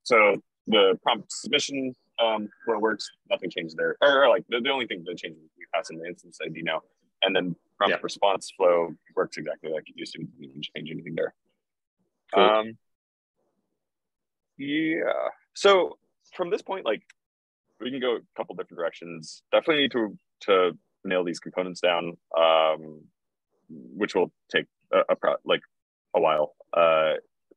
So the prompt submission where it works, nothing changed there. Or like the only thing that changes is we pass in the instance ID now. And then prompt response flow works exactly like it used to. We didn't change anything there. Cool. So from this point, like we can go a couple different directions. Definitely need to nail these components down, which will take a while.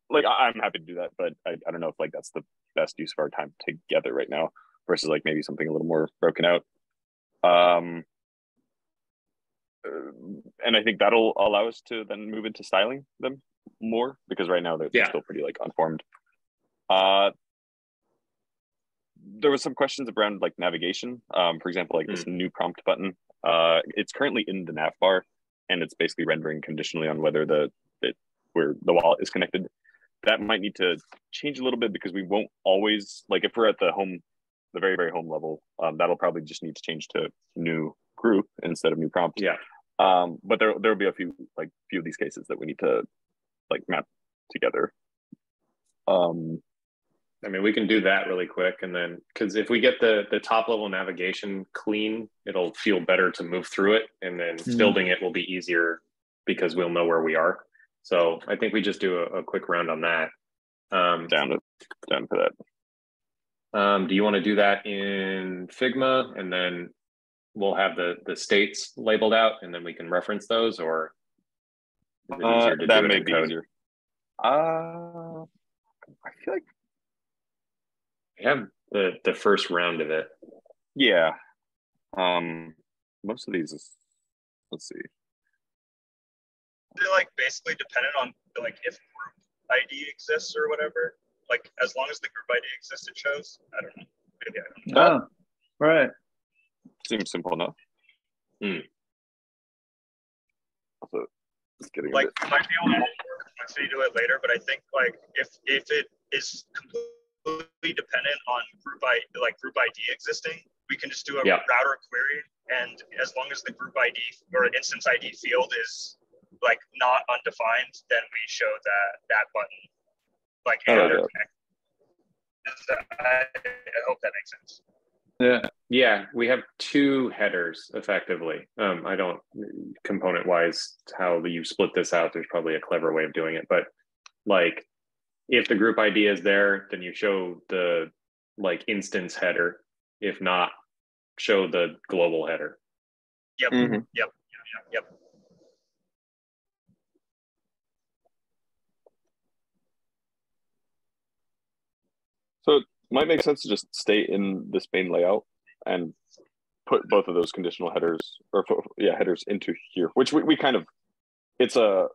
Like I'm happy to do that, but I don't know if like that's the best use of our time together right now versus like maybe something a little more broken out. And I think that'll allow us to then move into styling them more, because right now they're still pretty like unformed. There was some questions around like navigation. For example, like this new prompt button. It's currently in the nav bar, and it's basically rendering conditionally on whether where the wallet is connected. That might need to change a little bit, because we won't always, like if we're at the very, very home level, that'll probably just need to change to new group instead of new prompt. Yeah. But there'll be a few of these cases that we need to like map together. I mean, we can do that really quick, and then because if we get the top level navigation clean, it'll feel better to move through it, and then building it will be easier because we'll know where we are. So I think we just do a quick round on that. Down for that. Do you want to do that in Figma, and then we'll have the states labeled out, and then we can reference those, or is it easier to that do it may in be code? easier. I feel like we have the first round of it. Yeah. Most of these is, let's see. They're like basically dependent on like if group ID exists or whatever. Like as long as the group ID exists, it shows. I don't know. Maybe I don't know. Oh, right. Seems simple enough. Also, it's getting like you might be able to more complexity to it later, but I think like if it is completely dependent on group ID existing, we can just do a router query, and as long as the group ID or instance ID field is like not undefined, then we show that button like they're connected. I hope that makes sense. Yeah, we have two headers effectively. I don't, component wise, how you split this out, there's probably a clever way of doing it, but like if the group ID is there, then you show the like instance header. If not, show the global header. Yep. Yep. So it might make sense to just stay in this main layout and put both of those conditional headers headers into here, which we kind of, it's a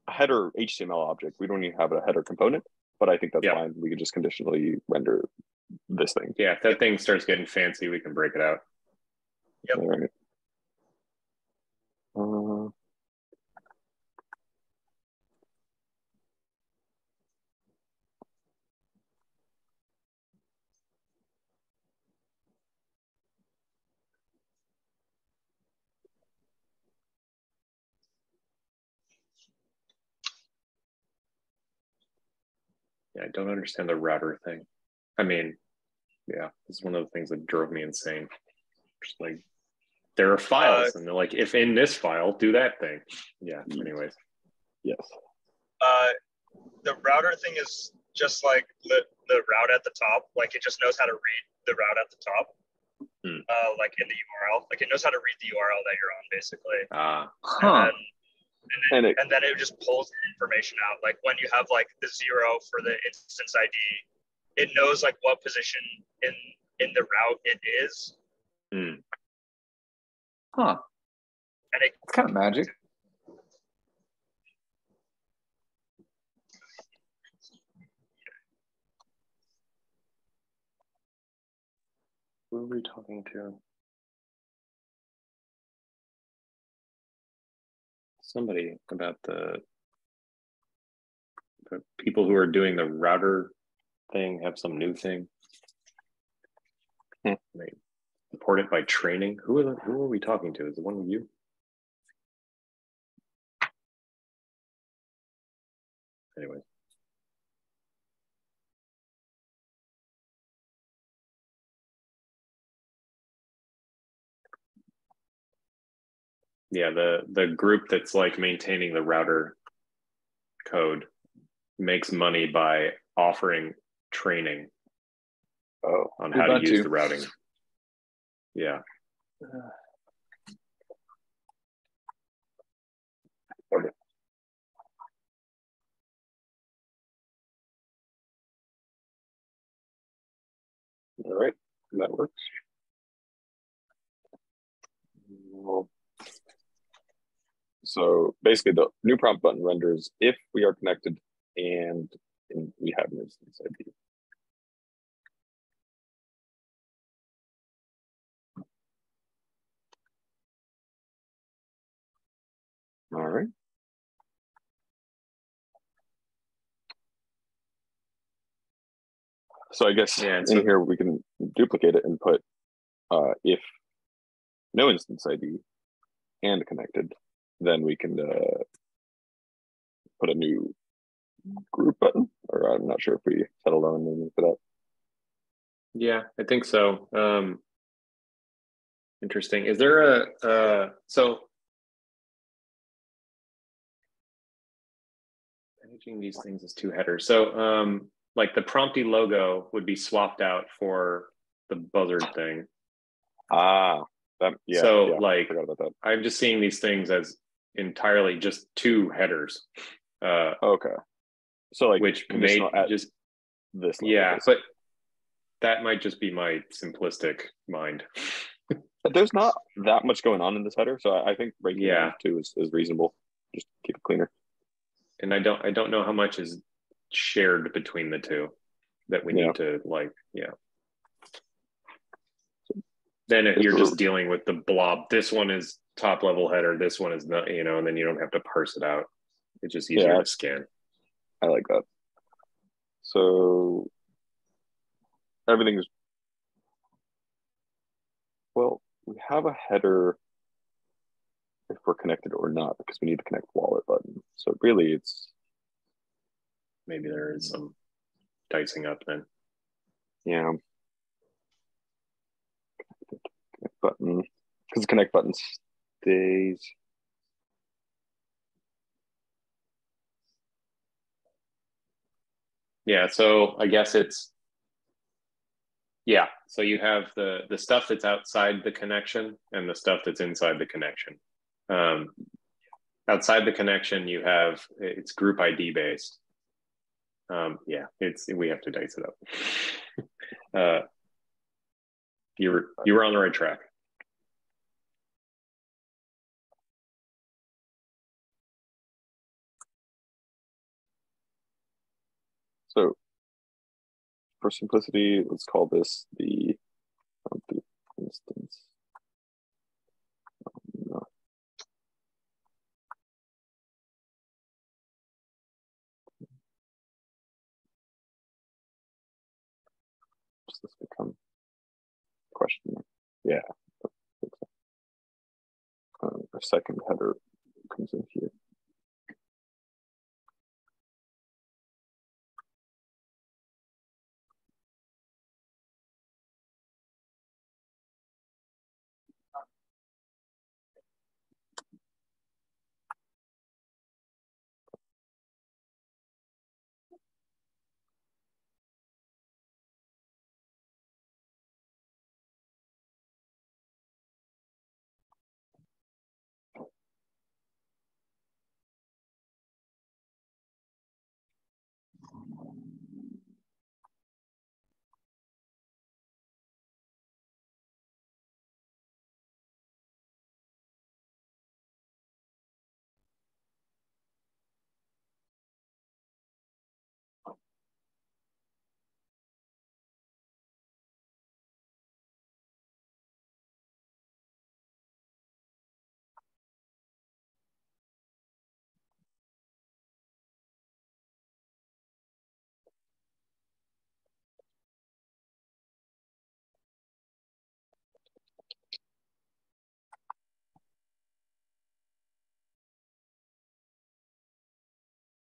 header HTML object. We don't even have a header component, but I think that's fine. We can just conditionally render this thing. Yeah, if that thing starts getting fancy, we can break it out. Yep. All right. Yeah, I don't understand the router thing. I mean, yeah, this is one of the things that drove me insane. Just like, there are files, and they're like, if in this file, do that thing. Yeah, anyways. Yes. The router thing is just like the route at the top. Like it just knows how to read the route at the top. Like in the URL. Like it knows how to read the URL that you're on, basically. And then it just pulls the information out. Like when you have like the 0 for the instance ID, it knows like what position in the route it is. Huh. And it's kind of magic. Who are we talking to? Somebody about the people who are doing the router thing have some new thing. They support it by training. Who are we talking to? Is it one of you? Anyway. Yeah, the group that's like maintaining the router code makes money by offering training on how to use the routing. Yeah. Okay. All right, that works. So basically, the new prompt button renders if we are connected and we have an instance ID. All right. So I guess in here we can duplicate it and put if no instance ID and connected, then we can put a new group button, or I'm not sure if we settled on anything for that. Yeah, I think so. Interesting. Is there a so managing these things as two headers? So like the Prompty logo would be swapped out for the buzzard thing. Yeah. So yeah, like I forgot about that. I'm just seeing these things as entirely just two headers. Okay. So like which may just this level, yeah, basically. but that might just be my simplistic mind. There's not that much going on in this header, so I think breaking it down to two is reasonable. Just keep it cleaner. And I don't know how much is shared between the two that we need to like, Then if you're just dealing with the blob, this one is top level header, this one is not, and then you don't have to parse it out. It's just easier to scan. I like that. So everything's, well, we have a header if we're connected or not, because we need to connect wallet button. So really it's, maybe there is some dicing up then. Yeah. Connect button, because the connect button stays. Yeah, so I guess it's, so you have the stuff that's outside the connection and the stuff that's inside the connection. Outside the connection, you have, it's group ID based. We have to dice it up. You were on the right track. So for simplicity, let's call this the instance. Does this become question? Yeah. Our second header comes in here.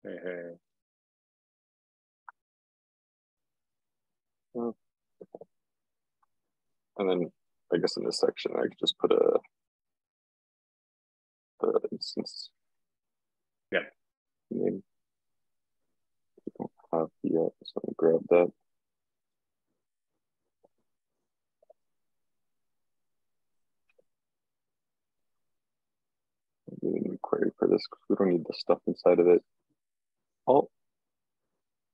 Hey. And then I guess in this section, I could just put the instance name. We don't have the, so I'm gonna grab that. query for this. We don't need the stuff inside of it. Oh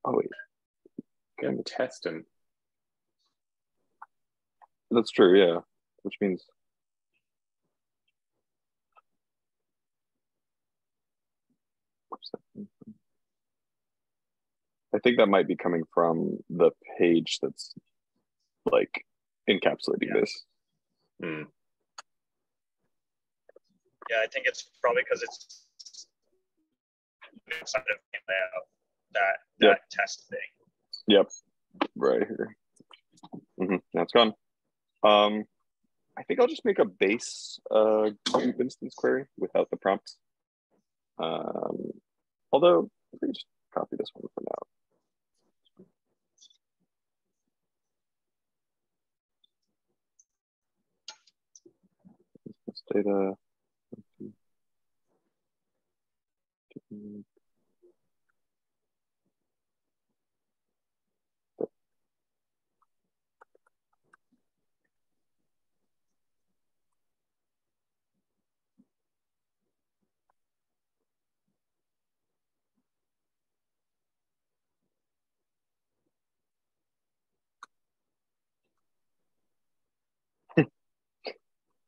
wait. Good testing. That's true, yeah. Which means I think that might be coming from the page that's like encapsulating this. Hmm. Yeah, I think it's probably because it's inside of layout, that test thing. Yep, right here. Now it's gone. I think I'll just make a base group instance query without the prompts. Although, let me just copy this one for now. This data.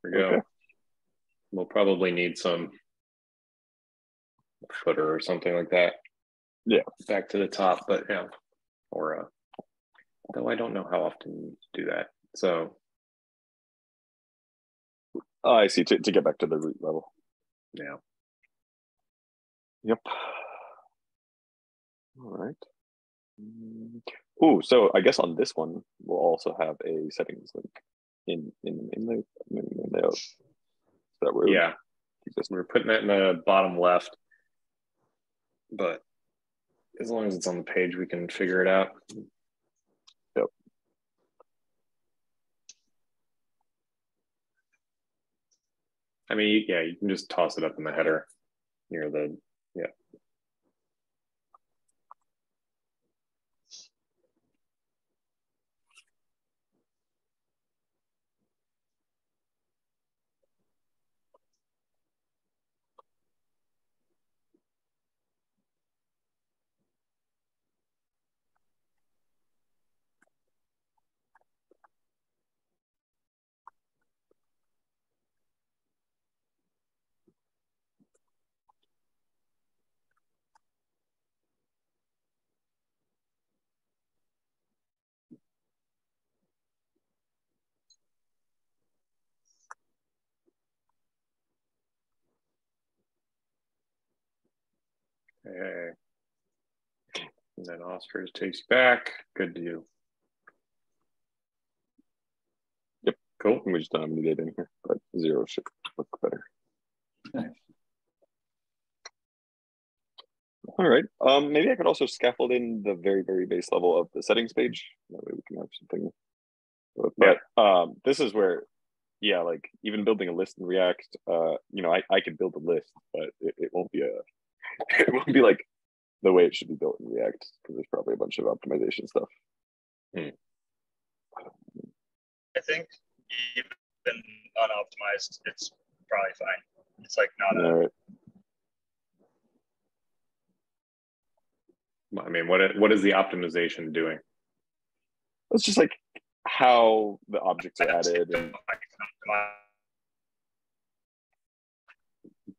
There we go. Okay. We'll probably need some footer or something like that. Yeah. Back to the top, but yeah. Or though I don't know how often you do that. So I see, to get back to the root level. yeah. Yep. All right. Oh, so I guess on this one we'll also have a settings link in the layout. So that we're we're putting that in the bottom left, but as long as it's on the page, we can figure it out. Yep. I mean, yeah, you can just toss it up in the header near the Okay. And then Ostrich takes you back. Good to you. Yep. Cool. We just don't have any data in here, but 0 should look better. Nice. All right. Maybe I could also scaffold in the very, very base level of the settings page. That way we can have something. But this is where, yeah, like even building a list in React, I could build a list, but it won't be it won't be like the way it should be built in React, because there's probably a bunch of optimization stuff. I think even unoptimized, it's probably fine. It's like not All right. I mean, what is the optimization doing? It's just like how the objects are added and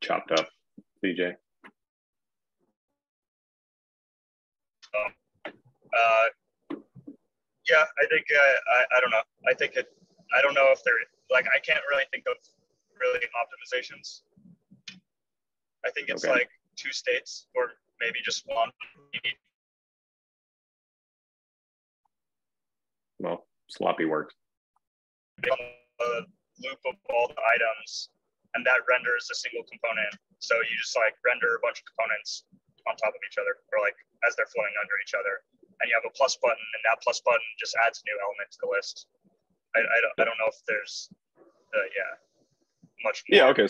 chopped up, CJ. Yeah, I think I don't know. I don't know if they're like, I can't really think of really optimizations. I think it's like 2 states or maybe just 1. Well, sloppy works. A loop of all the items, and that renders a single component. So you just like render a bunch of components on top of each other, or like as they're flowing under each other. And you have a plus button, and that plus button just adds a new element to the list. I don't know if there's much more. Yeah, okay.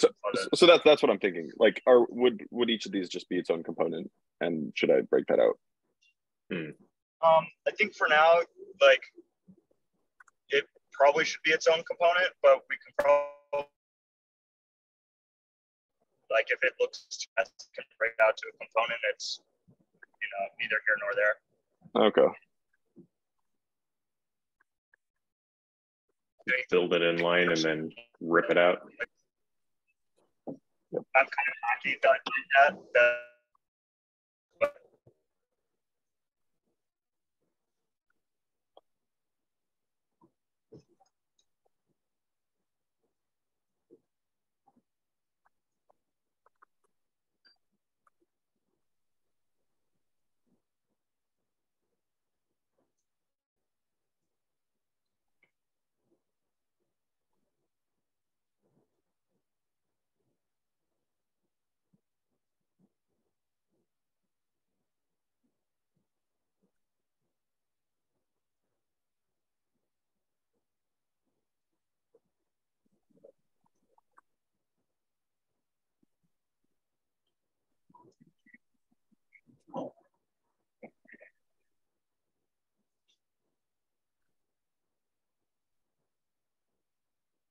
So that's what I'm thinking. Like, would each of these just be its own component, and should I break that out? I think for now, like, it probably should be its own component, but we can probably Like if it looks can break out to a component, it's neither here nor there. Okay. Build it in line and then rip it out. I'm kind of hacky that.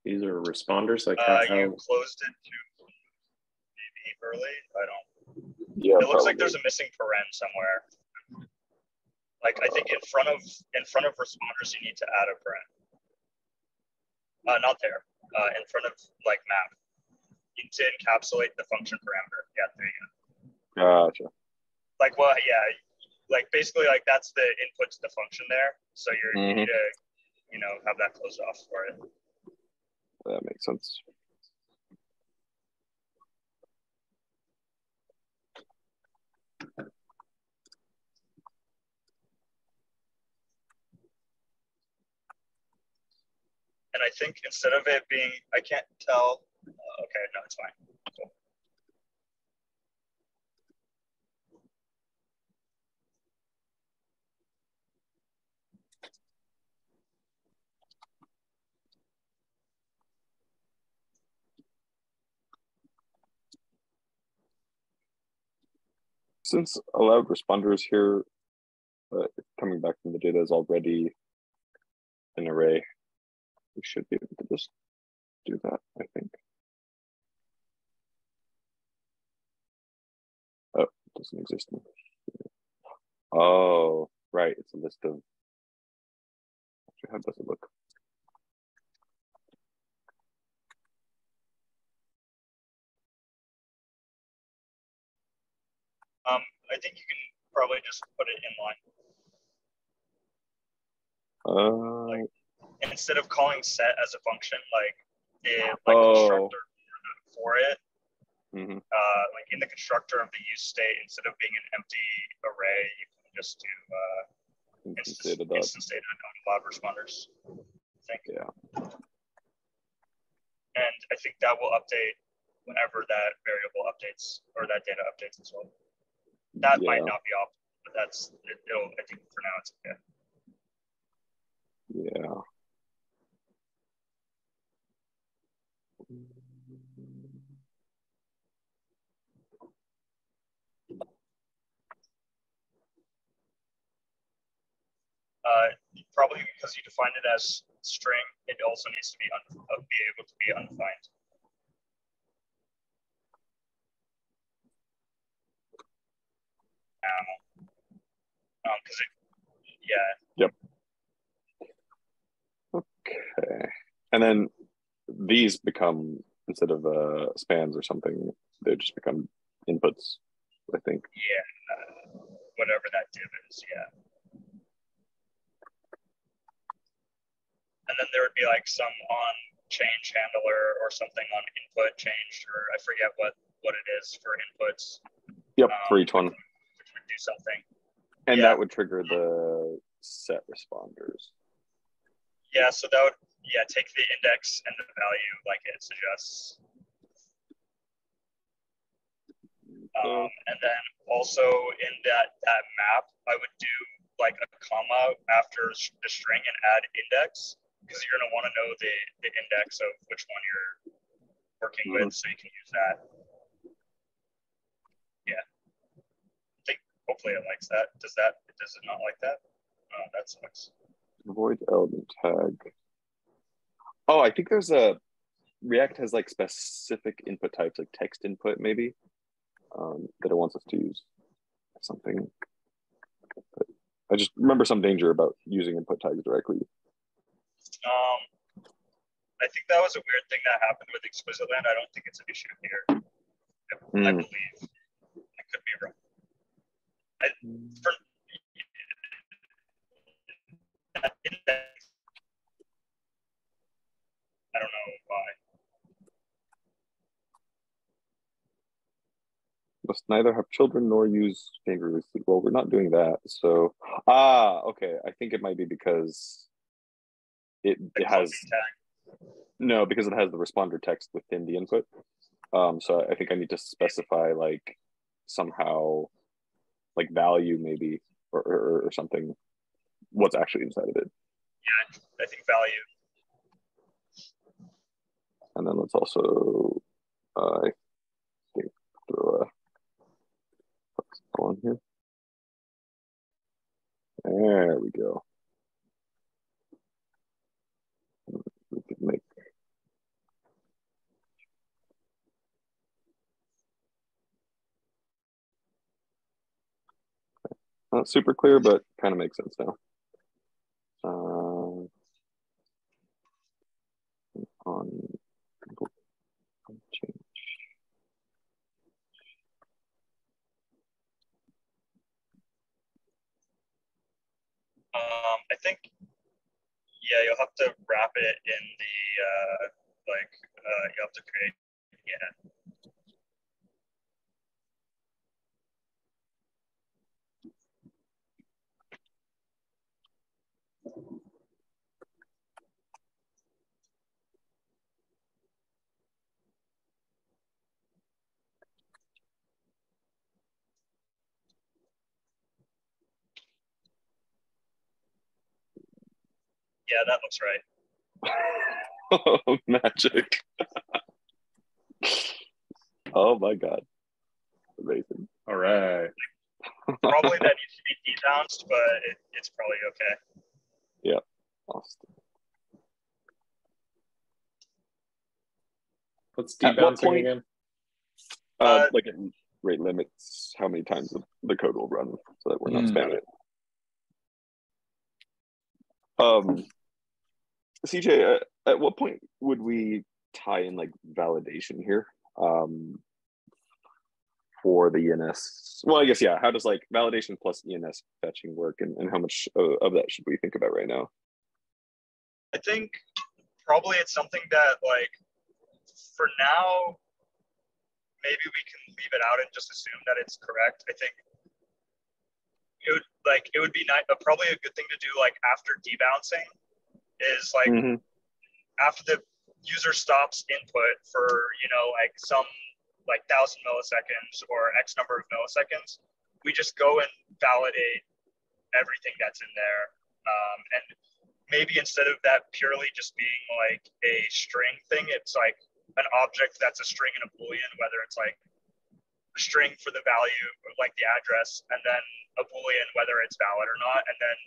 These are responders, like you closed it to maybe early. I don't. Yeah. It looks like there's a missing paren somewhere. Like I think in front of responders, you need to add a paren. Not there. In front of like map. You need to encapsulate the function parameter. Yeah, there you go. Gotcha. Like, well, yeah, like basically like that's the input to the function there. So you need to, have that closed off for it. That makes sense. And I think instead of it being, I can't tell. Okay, no, it's fine. Cool. Since allowed responders here, coming back from the data is already an array, we should be able to just do that, I think. Oh, it doesn't exist in here. Oh, right, it's a list of, actually, how does it look? I think you can probably just put it in line. Like, instead of calling set as a function, like constructor for it, like in the constructor of the use state, instead of being an empty array, you can just do instance data allowed responders. I think. Yeah. And I think that will update whenever that variable updates or that data updates as well. That might not be optimal, but that's it'll. I think for now it's okay. Yeah. Probably because you defined it as string, it also needs to be able to be undefined. Because Yep. Okay. And then these become, instead of spans or something, they just become inputs, I think. Yeah, whatever that div is, yeah. And then there would be like some on change handler or something on input changed, or I forget what it is for inputs. Yep, for each one. Which would do something. And that would trigger the set responders. Yeah, so that would take the index and the value like it suggests. And then also in that map, I would do like a comma after the string and add index, because you're going to want to know the index of which one you're working with, so you can use that. Yeah. I think hopefully it likes that. Does it not like that? Oh, that sucks. Void element tag. Oh, I think there's a React has like specific input types, like text input maybe, that it wants us to use something. But I just remember some danger about using input tags directly. I think that was a weird thing that happened with Explicit Land. I don't think it's an issue here. I believe. I could be wrong. I don't know why. Must neither have children nor use fingers. Well, we're not doing that. So, okay. I think it might be because it has no, because it has the responder text within the input. So I think I need to specify like somehow like value maybe or something what's actually inside of it. Yeah, I think value. And then let's also I think throw a on here. There we go. We can make not super clear, but kind of makes sense now. On change. I think, yeah, you'll have to wrap it in the, you have to create, yeah. Yeah, that looks right. Oh, magic. Oh my God. Amazing. All right. Probably that needs to be debounced, but it's probably okay. Yeah. Awesome. What's debouncing again? Like it rate limits how many times the code will run so that we're not spamming it. CJ, at what point would we tie in like validation here for the ENS? Well, I guess, yeah. How does like validation plus ENS fetching work, and how much of that should we think about right now? I think probably it's something that like for now, maybe we can leave it out and just assume that it's correct. I think it would be probably a good thing to do like after debouncing is like after the user stops input for like some like 1,000 milliseconds or X number of milliseconds, we just go and validate everything that's in there. And maybe instead of that purely just being like a string thing, it's like an object that's a string and a Boolean, whether it's like a string for the value, like the address, and then a Boolean, whether it's valid or not. And then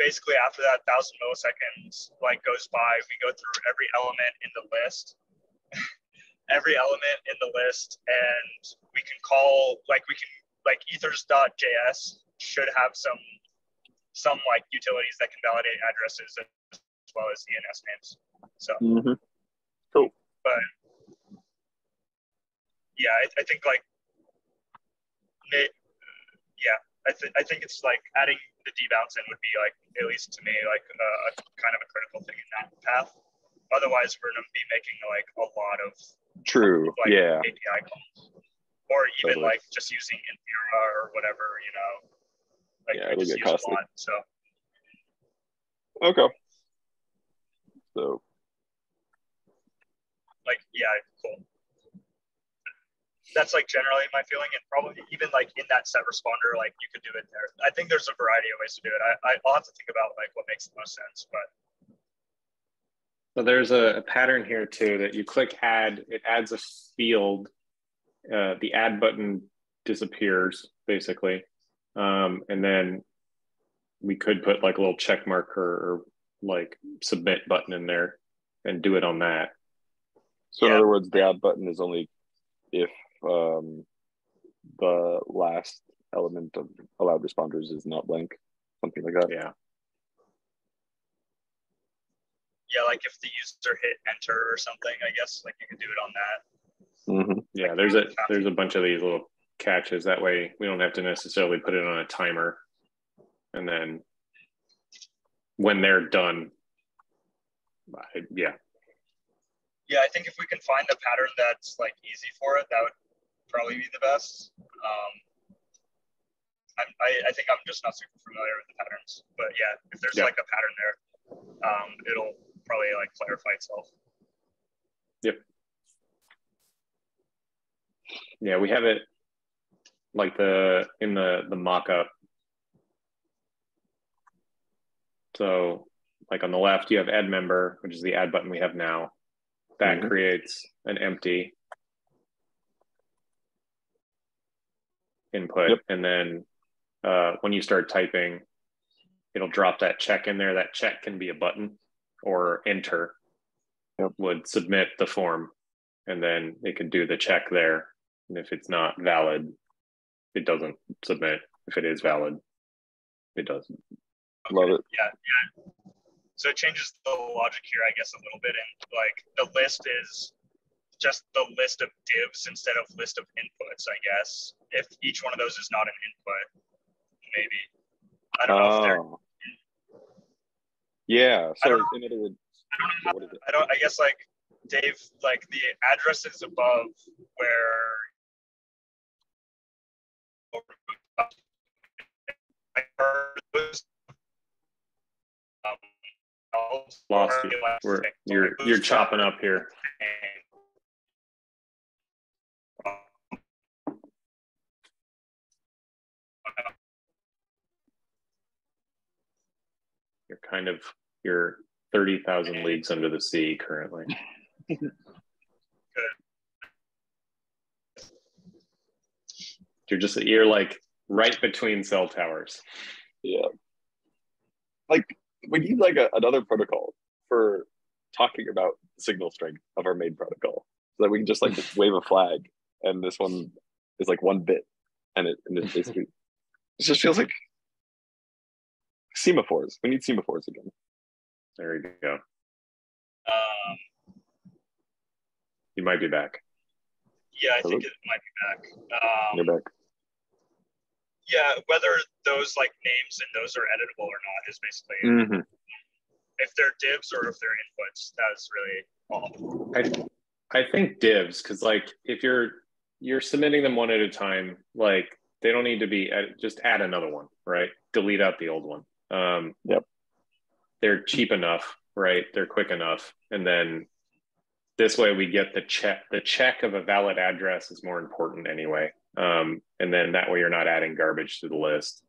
basically after that 1,000 milliseconds like goes by, we go through every element in the list, and we can call like ethers.js should have some like utilities that can validate addresses as well as ENS names. So cool. But yeah, I think like I think it's like adding the debounce in would be like, at least to me, like a kind of a critical thing in that path. Otherwise, we're going to be making like a lot of API calls, or even like just using Infura or whatever, like it'll get costly. So okay. So like, yeah, cool. That's like generally my feeling, and probably even like in that set responder, like you could do it there. I think there's a variety of ways to do it. I'll have to think about like what makes the most sense, but. So there's a pattern here too that you click add, it adds a field. The add button disappears basically, and then we could put like a little check mark or like submit button in there and do it on that. So in other words, the add button is only if the last element of allowed responders is not blank, something like that. Yeah. Yeah, like if the user hit enter or something, I guess like you can do it on that. Yeah, there's a bunch of these little catches. That way we don't have to necessarily put it on a timer. And then when they're done, yeah. Yeah, I think if we can find a pattern that's like easy for it, that would probably be the best. I think I'm just not super familiar with the patterns, but yeah, if there's like a pattern there, it'll probably like clarify itself. Yep. Yeah, we have it like in the mock-up. So like on the left, you have add member, which is the add button we have now. That creates an empty input. And then when you start typing, it'll drop that check in there. That check can be a button, or enter would submit the form, and then it could do the check there. And if it's not valid, it doesn't submit. If it is valid, it does. Okay. Love it. Yeah. So it changes the logic here, I guess, a little bit. And like the list is just the list of divs instead of list of inputs, I guess. If each one of those is not an input, maybe. I don't know if they're. Yeah. So in other words, I guess like Dave, like the addresses above where Lost you. You're chopping up here. You're 30,000 leagues under the sea currently. You're like right between cell towers. Yeah. Like we need like another protocol for talking about the signal strength of our main protocol, so that we can just like wave a flag, and this one is like 1 bit, and it's basically it just feels like semaphores. We need semaphores again. There you go. You might be back. Yeah, I think it might be back. You're back. Yeah, whether those like names and those are editable or not is basically if they're divs or if they're inputs. That's really all. I think divs, because like if you're submitting them one at a time, like they don't need to be just add another one, right? Delete out the old one. They're cheap enough, right? They're quick enough, and then this way we get the check. The check of a valid address is more important anyway. And then that way you're not adding garbage to the list.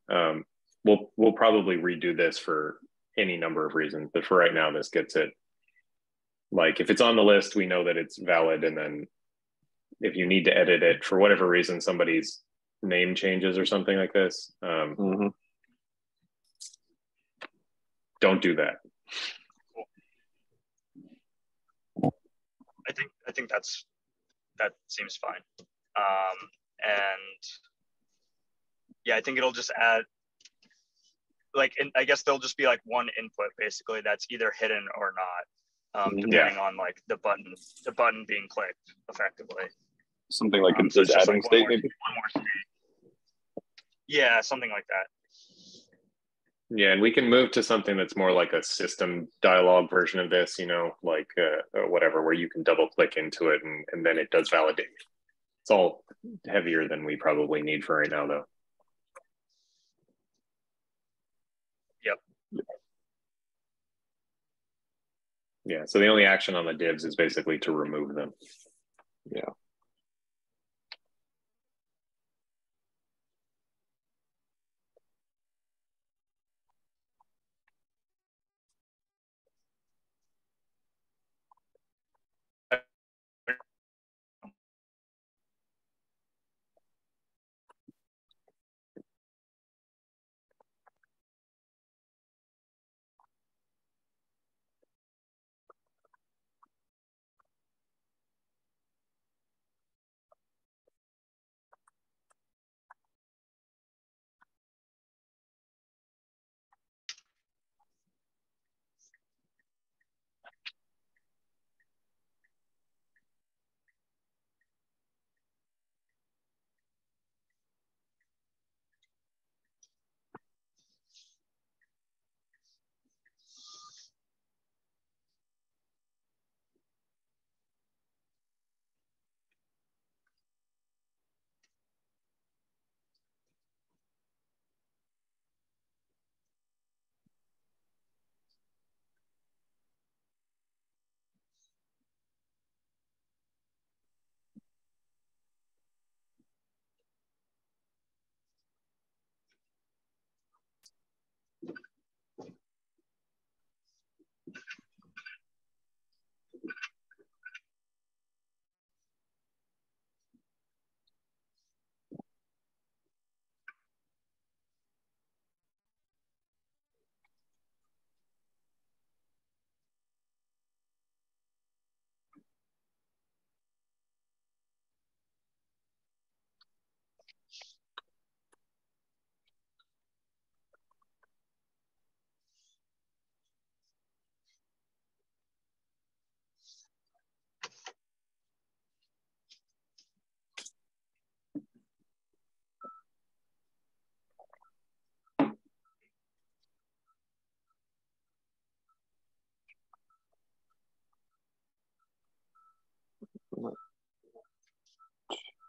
We'll probably redo this for any number of reasons, but for right now, this gets it. Like if it's on the list, we know that it's valid. And then if you need to edit it for whatever reason, somebody's name changes or something like this, don't do that. I think that seems fine. And yeah, I think it'll just add like, I guess there'll just be like one input basically that's either hidden or not, depending on like the button being clicked effectively. Something like so it's adding state, maybe. One more state. Yeah, something like that. Yeah, and we can move to something that's more like a system dialogue version of this, like whatever, where you can double click into it and then it does validate. It's all heavier than we probably need for right now, though. Yep. Yeah, so the only action on the divs is basically to remove them. Yeah.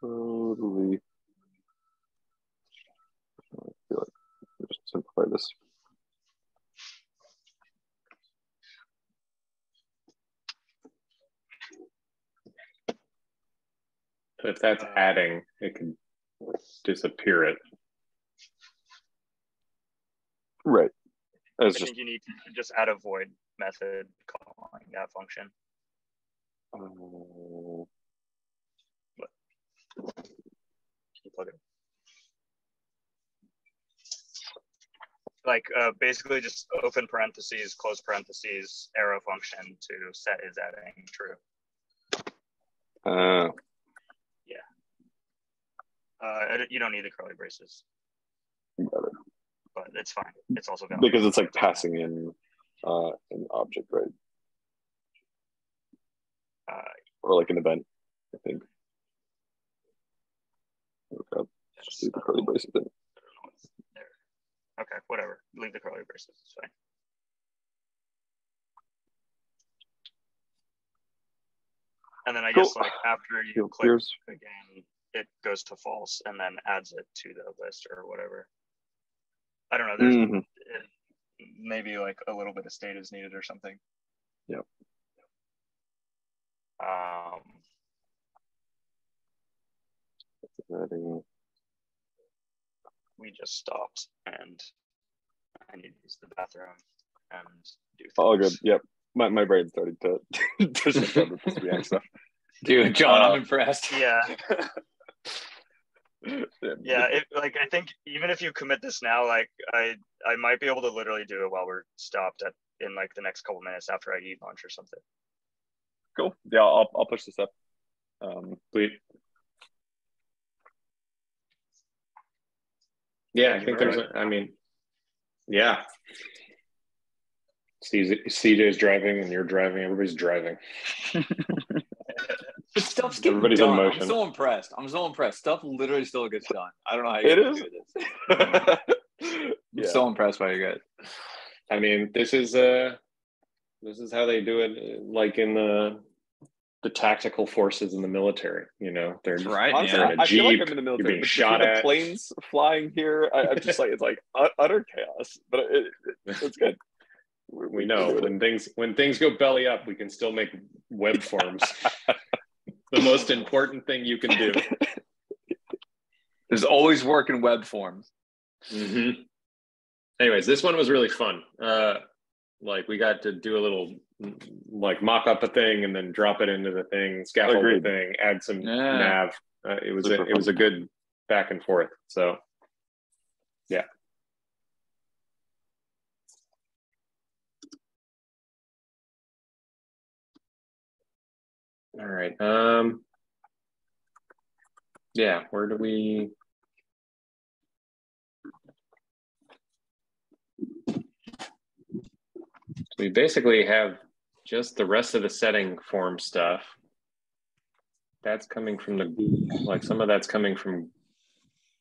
Totally. I feel like I'll just simplify this. If that's adding, it can disappear it. Right. I think you need to just add a void method calling that function. Plug it. Like basically just open parentheses, close parentheses, arrow function to set is adding true. Yeah. You don't need the curly braces. Got it. But it's fine. It's also valid. Because it's like passing in an object, right? Or like an event, I think. Okay. Just leave the curly braces in. There. Okay, whatever. Leave the curly braces. It's fine. And then I guess like after you click again, it goes to false and then adds it to the list or whatever. I don't know. There's maybe like a little bit of state is needed or something. Yep. We just stopped and I need to use the bathroom and do things. Oh, good. Yep. My brain started to shut down with this React stuff. Dude, John, I'm impressed. Yeah. Yeah, like I think even if you commit this now, like I might be able to literally do it while we're stopped in like the next couple minutes after I eat lunch or something. Cool. Yeah, I'll push this up. Sweet. Yeah, I think there's. Yeah. CJ's driving and you're driving. Everybody's driving. But stuff's getting Everybody's done. in motion. I'm so impressed. Stuff literally still gets done. I don't know how you guys do this. I'm so impressed by you guys. I mean, this is how they do it, like in the tactical forces in the military. You know, they're just, right. Honestly, in a I Jeep, feel like I'm in the military. You're being shot at. The planes flying here, I'm just like it's like utter chaos. But it's good. We know when things go belly up, we can still make web forms. The most important thing you can do. There's always work in web forms. Mm-hmm. Anyways, this one was really fun. Like we got to do a little like mock up a thing and then drop it into the thing, scaffold the thing, add some nav. It was a good back and forth. So yeah. All right. Yeah, where do we? We basically have just the rest of the setting form stuff. That's coming from some of that's coming from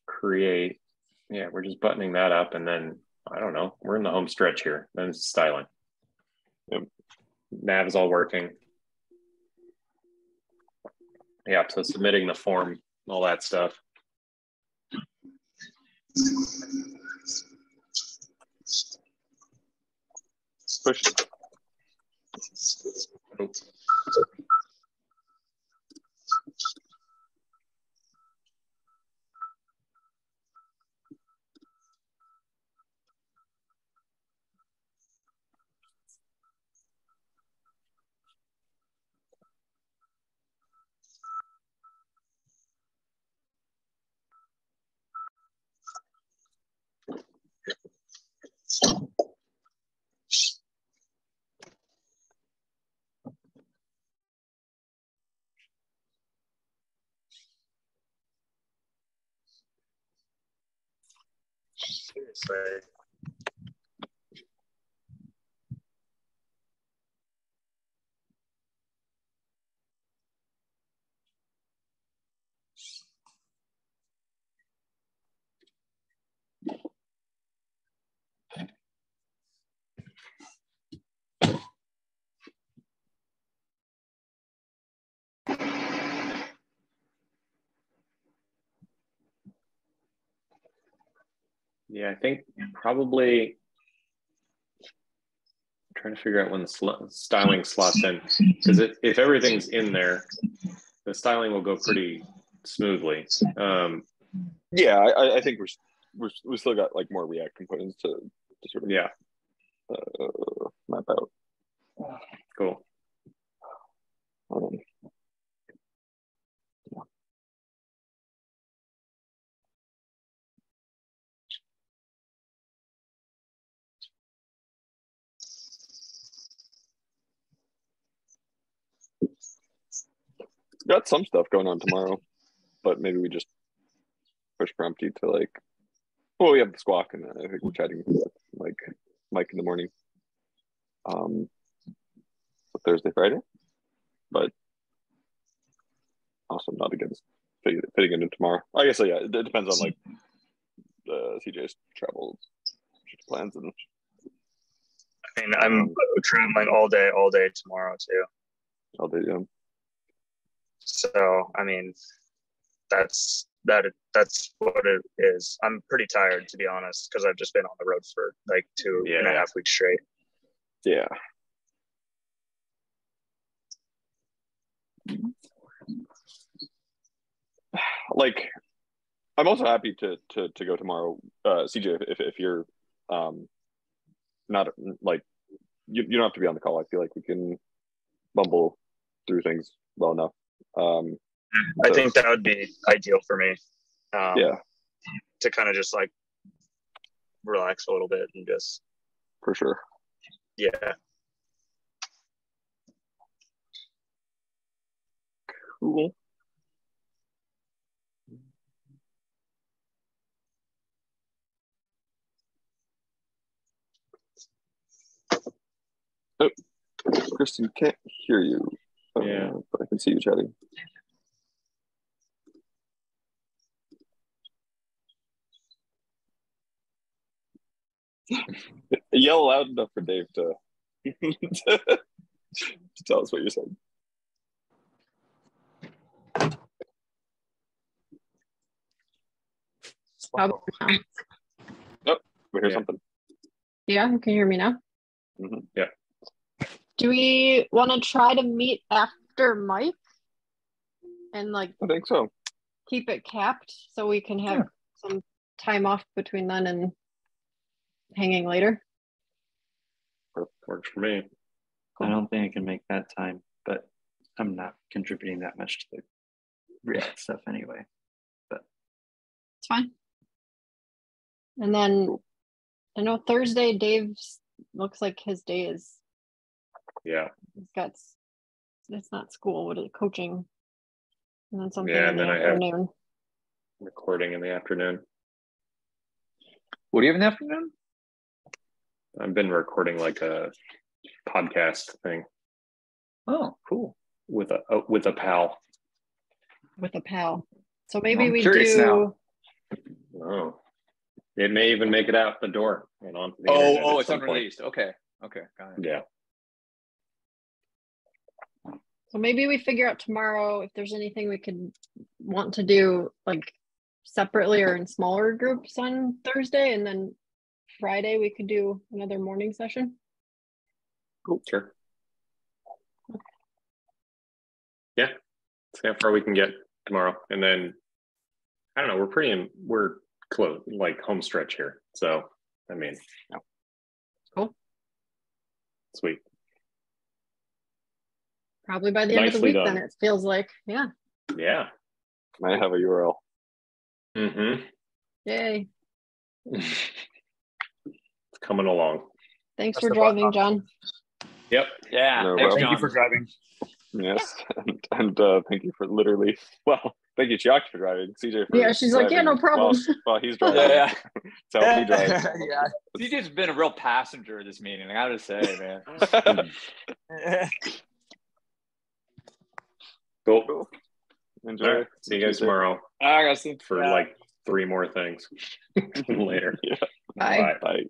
create. Yeah, we're just buttoning that up and then, I don't know, we're in the home stretch here. Then it's styling. Yep. Nav is all working. Yeah, so submitting the form, all that stuff. Push. Oh. Seriously. Yeah, I think probably I'm trying to figure out when the styling slots in, because if everything's in there, the styling will go pretty smoothly. Yeah, I think we still got like more React components to sort of map out. Cool. Yeah. Got some stuff going on tomorrow, but maybe we just push Prompty to like, well, we have the squawk, and I think we're chatting with like Mike in the morning. Thursday, Friday, but also not against fitting into tomorrow. I guess yeah, it depends on like CJ's travel plans and. I mean, I'm traveling all day tomorrow too. All day, yeah. So I mean, that's what it is. I'm pretty tired, to be honest, because I've just been on the road for like 2.5 weeks straight. Yeah. Like, I'm also happy to go tomorrow, CJ. If you're not like you don't have to be on the call. I feel like we can bumble through things well enough. I think that would be ideal for me. Yeah, to kind of just like relax a little bit and just for sure. Yeah. Cool. Oh, Kristen, can't hear you. Yeah, but I can see you chatting. Yell loud enough for Dave to tell us what you're saying. How about now? Oh, we hear something. Yeah, you can hear me now. Mm-hmm. Yeah. Do we want to try to meet after Mike and like? I think so. Keep it capped so we can have some time off between then and hanging later. Works for me. I don't think I can make that time, but I'm not contributing that much to the React stuff anyway. But it's fine. And then I know Thursday, Dave's looks like his day is. Yeah. He's got. It's not school. What is it? Coaching. And then something and in the then afternoon. I have recording in the afternoon. What do you have in the afternoon? I've been recording like a podcast thing. Oh, cool. With a pal. With a pal. So maybe I'm we curious do. now. Oh, it may even make it out the door and onto the internet. Oh, it's unreleased. Okay, got it. Yeah. So maybe we figure out tomorrow if there's anything we could want to do like separately or in smaller groups on Thursday, and then Friday we could do another morning session. Cool. Sure. Yeah. See how far we can get tomorrow. And then I don't know, we're close, like home stretch here. So I mean, cool. Sweet. Probably by the end of the week, then it feels like, yeah. Yeah. Might have a URL. Mm-hmm. Yay. It's coming along. Thanks for driving, John. Yep. Yeah. No, thank you for driving. Yes. And thank you for literally, well, thank you, Chuck, for driving. CJ for she's like, yeah, no problem. While he's driving. Yeah. To help me drive. Yeah. CJ's been a real passenger of this meeting, I gotta say, man. Cool. Enjoy. All right. See you guys tomorrow. I gotta see for like 3 more things later. Yeah. Bye. Bye.